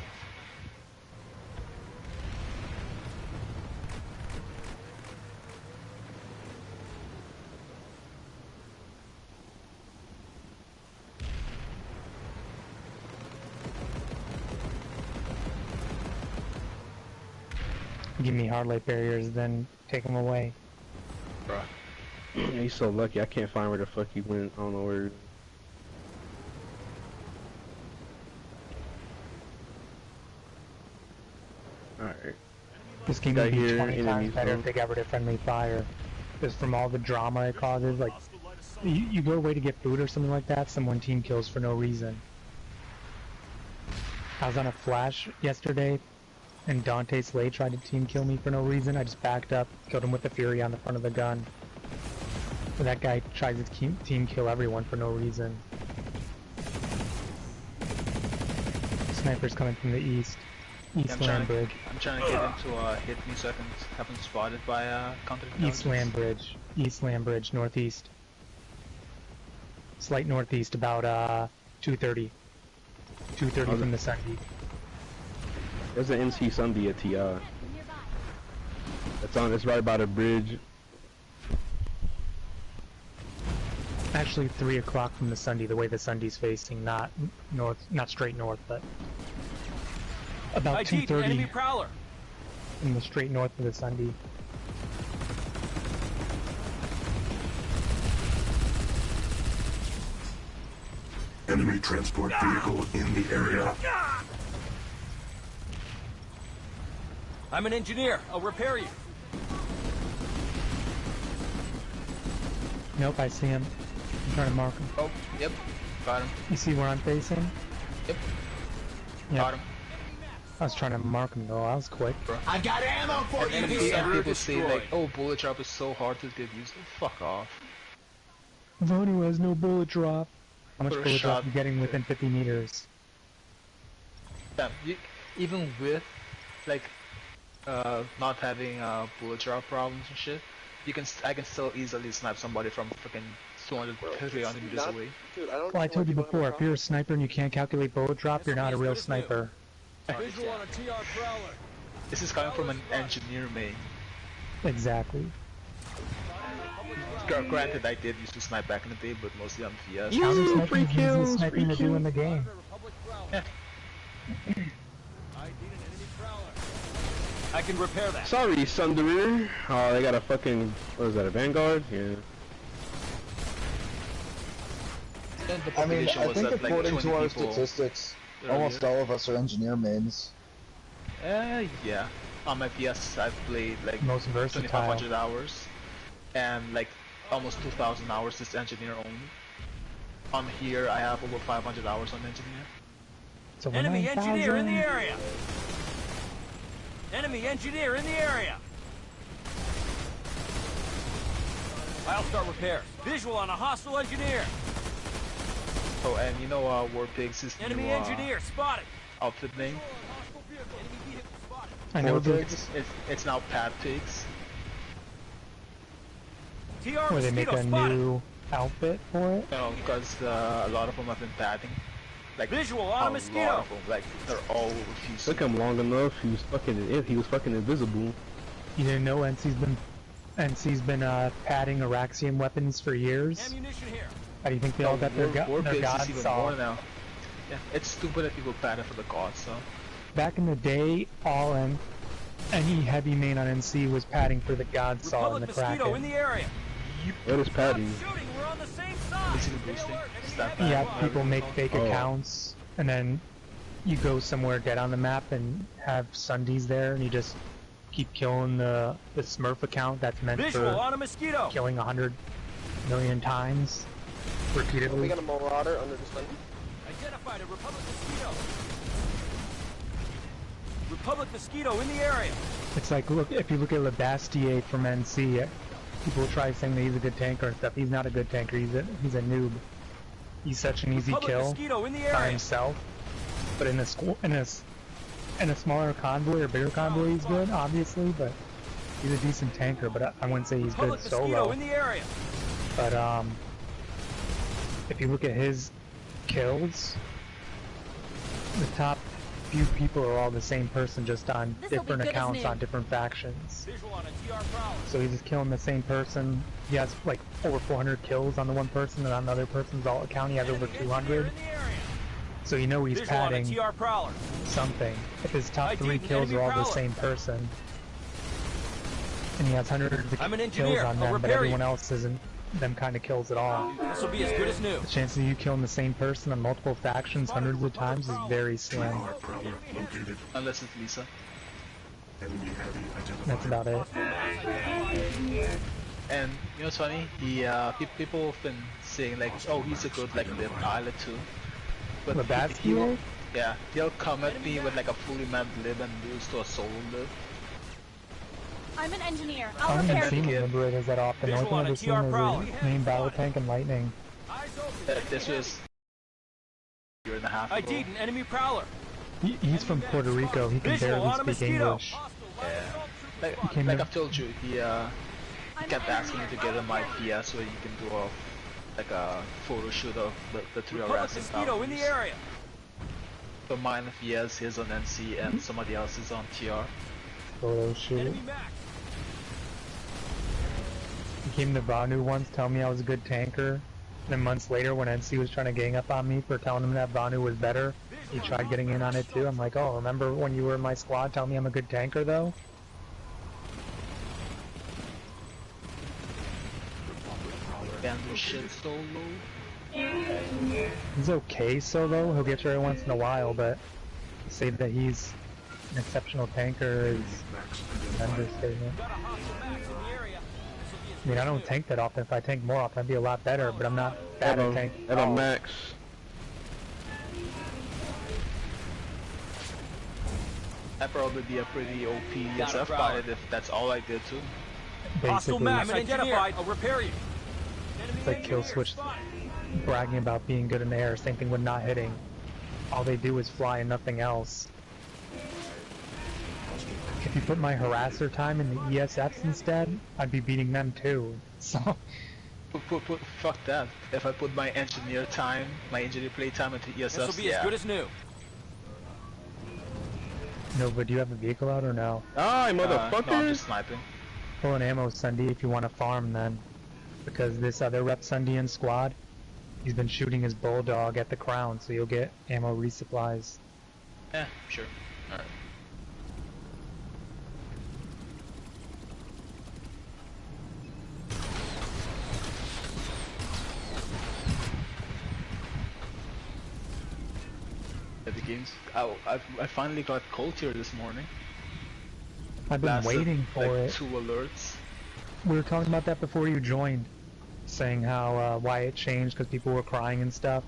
Give me hard light barriers, then take them away. Bruh. He's so lucky. I can't find where the fuck he went. I don't know where. Alright. This game would be 20 times better if they got rid of friendly fire. Because from all the drama it causes, like, you go away to get food or something like that, someone team kills for no reason. I was on a flash yesterday, and Dante Slade tried to team kill me for no reason. I just backed up, killed him with the Fury on the front of the gun. But that guy tries to team kill everyone for no reason. Sniper's coming from the east. East Land Bridge. I'm trying to get into hit me so I can have him spotted by counter intelligence. East Land Bridge. East Land Bridge, northeast. Slight northeast, about 230. 230 from the Sunday. There's an NC Sunday at TI. It's right by the bridge. Actually 3 o'clock from the Sunday, the way the Sunday's facing, not north, not straight north, but about 230 enemy prowler. in the straight north of the Sunday. Enemy transport vehicle in the area. I'm an engineer. I'll repair you. Nope, I see him. I'm trying to mark him. Oh, yep. Got him. You see where I'm facing? Yep. Yep. Got him. I was trying to mark him though, I was quick. Bro. I got ammo for you And here! people say like, oh, bullet drop is so hard to get used. Fuck off. Vonu has no bullet drop. How much For a bullet drop shot. are you getting within 50 meters? Yeah, even with like not having bullet drop problems and shit, I can still easily snipe somebody from freaking 200, 300 meters away. Dude, I don't Well, I told you before, if you're a sniper and you can't calculate bullet drop, you're not a real sniper. Visual on a TR Prowler. This is coming from an engineer, main. Exactly. Granted, I did used to snipe back in the day, but mostly on VS. How many sniping is easiest sniping to do in the game? Yeah. I can repair that. Sorry, Sunderer. Oh, they got a fucking, what is that, a Vanguard? Yeah. I mean, I think according to our statistics, almost all of us are engineer mains. Yeah. On my PS, I've played like most versatile 2,500 hours, and like almost 2,000 hours is engineer only. On here, I have over 500 hours on engineer. So enemy engineer in the area. Enemy engineer in the area. I'll start repairs. Visual on a hostile engineer. Oh, and you know Warpig's is enemy new, engineer spotted. Outfit name. I know it's now Pad Pigs. Where they make a new outfit for it? No, because a lot of them have been padding. Like visual on a mosquito. Lot of them, like they're all refused. Took him long enough. He was fucking invisible. You didn't know NC's been padding Araxian weapons for years. Ammunition here. How do you think they all got their gods even saw? more now. Yeah, it's stupid that people pad it for the gods, so. Back in the day, any heavy main on NC was padding for the god saw and the Kraken. In the area. What is padding? We're on the same side. Yeah, people make fake accounts, and then you go somewhere dead on the map and have Sundays there, and you just keep killing the Smurf account that's meant visual for on a mosquito. Killing 100 million times repeatedly. We got a marauder under the sun. Identified a Republic mosquito. Republic mosquito in the area. It's like, look, if you look at Lebastier from NC, people try saying that he's a good tanker and stuff. He's not a good tanker. He's a noob. He's such an easy Republic kill in the by himself. But in a smaller convoy or bigger convoy, he's good, obviously. But he's a decent tanker. But I wouldn't say he's Republic good solo. In the area. But if you look at his kills, the top few people are all the same person, just on different accounts on different factions. So he's just killing the same person. He has like over 400 kills on the one person, and on the other person's alt account he has over 200. So you know he's padding something. If his top 3 kills are all the same person, and he has hundreds of kills on them, but everyone else isn't them kind of kills at all. This will be as good as new. The chance of you killing the same person on multiple factions hundreds of times is very slim. Unless it's Lisa. That's about it. And you know what's funny? People have been saying like, oh, he's a good like live pilot too. But Lebastier? Yeah, he'll come at me with like a fully manned lib and lose to a solo lib. I'm an engineer. I I'll haven't repair seen you. Liberators that often. The only thing I've ever seen is main battle tank and lightning. This was a year and a half ago. ID'd an enemy prowler. He's from Puerto Rico. He can barely speak English. Yeah. Like I've told you, he kept asking me to get him my PS so he can do a photo shoot of the 3 harassing mosquito in the area. So mine VS, his on NC, and somebody else is on TR. Photo shoot. He came to Vanu once, telling me I was a good tanker. And then months later, when NC was trying to gang up on me for telling him that Vanu was better, he tried getting in on it too. I'm like, oh, remember when you were in my squad telling me I'm a good tanker though? Shit solo. He's okay solo. He'll get you every once in a while, but say that he's An exceptional tanker is an understatement. I mean, I don't tank that often. If I tank more often, I'd be a lot better, but I'm not bad at tanking. At a max. I'd probably be a pretty OP SF pilot if that's all I did too. Hostile max identified. I'll repair you. It's like Kill Switch bragging about being good in the air, same thing with not hitting. All they do is fly and nothing else. If you put my harasser time in the ESFs instead, I'd be beating them too. So fuck that. If I put my engineer time, my engineer play time into ESFs, this will be as good as new. No, but do you have a vehicle out or no? Ah, motherfucker! No, I'm just sniping. Pull an ammo Sunday if you want to farm then. Because this other rep Sundian squad, he's been shooting his bulldog at the crown, so you'll get ammo resupplies. Yeah, sure. Alright. The games. I finally got cold tier this morning. I've been waiting for like it. 2 alerts. We were talking about that before you joined, saying how why it changed because people were crying and stuff.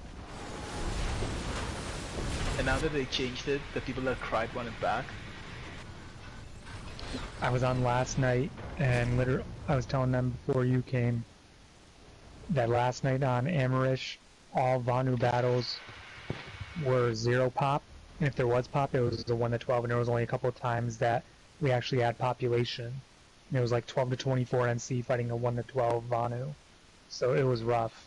And now that they changed it, the people that cried want it back. I was on last night, and literally, I was telling them before you came that last night on Amarish, all Vanu battles were 0 pop, and if there was pop, it was the 1 to 12, and there was only a couple of times that we actually had population. And it was like 12 to 24 NC fighting a 1 to 12 Vanu, so it was rough.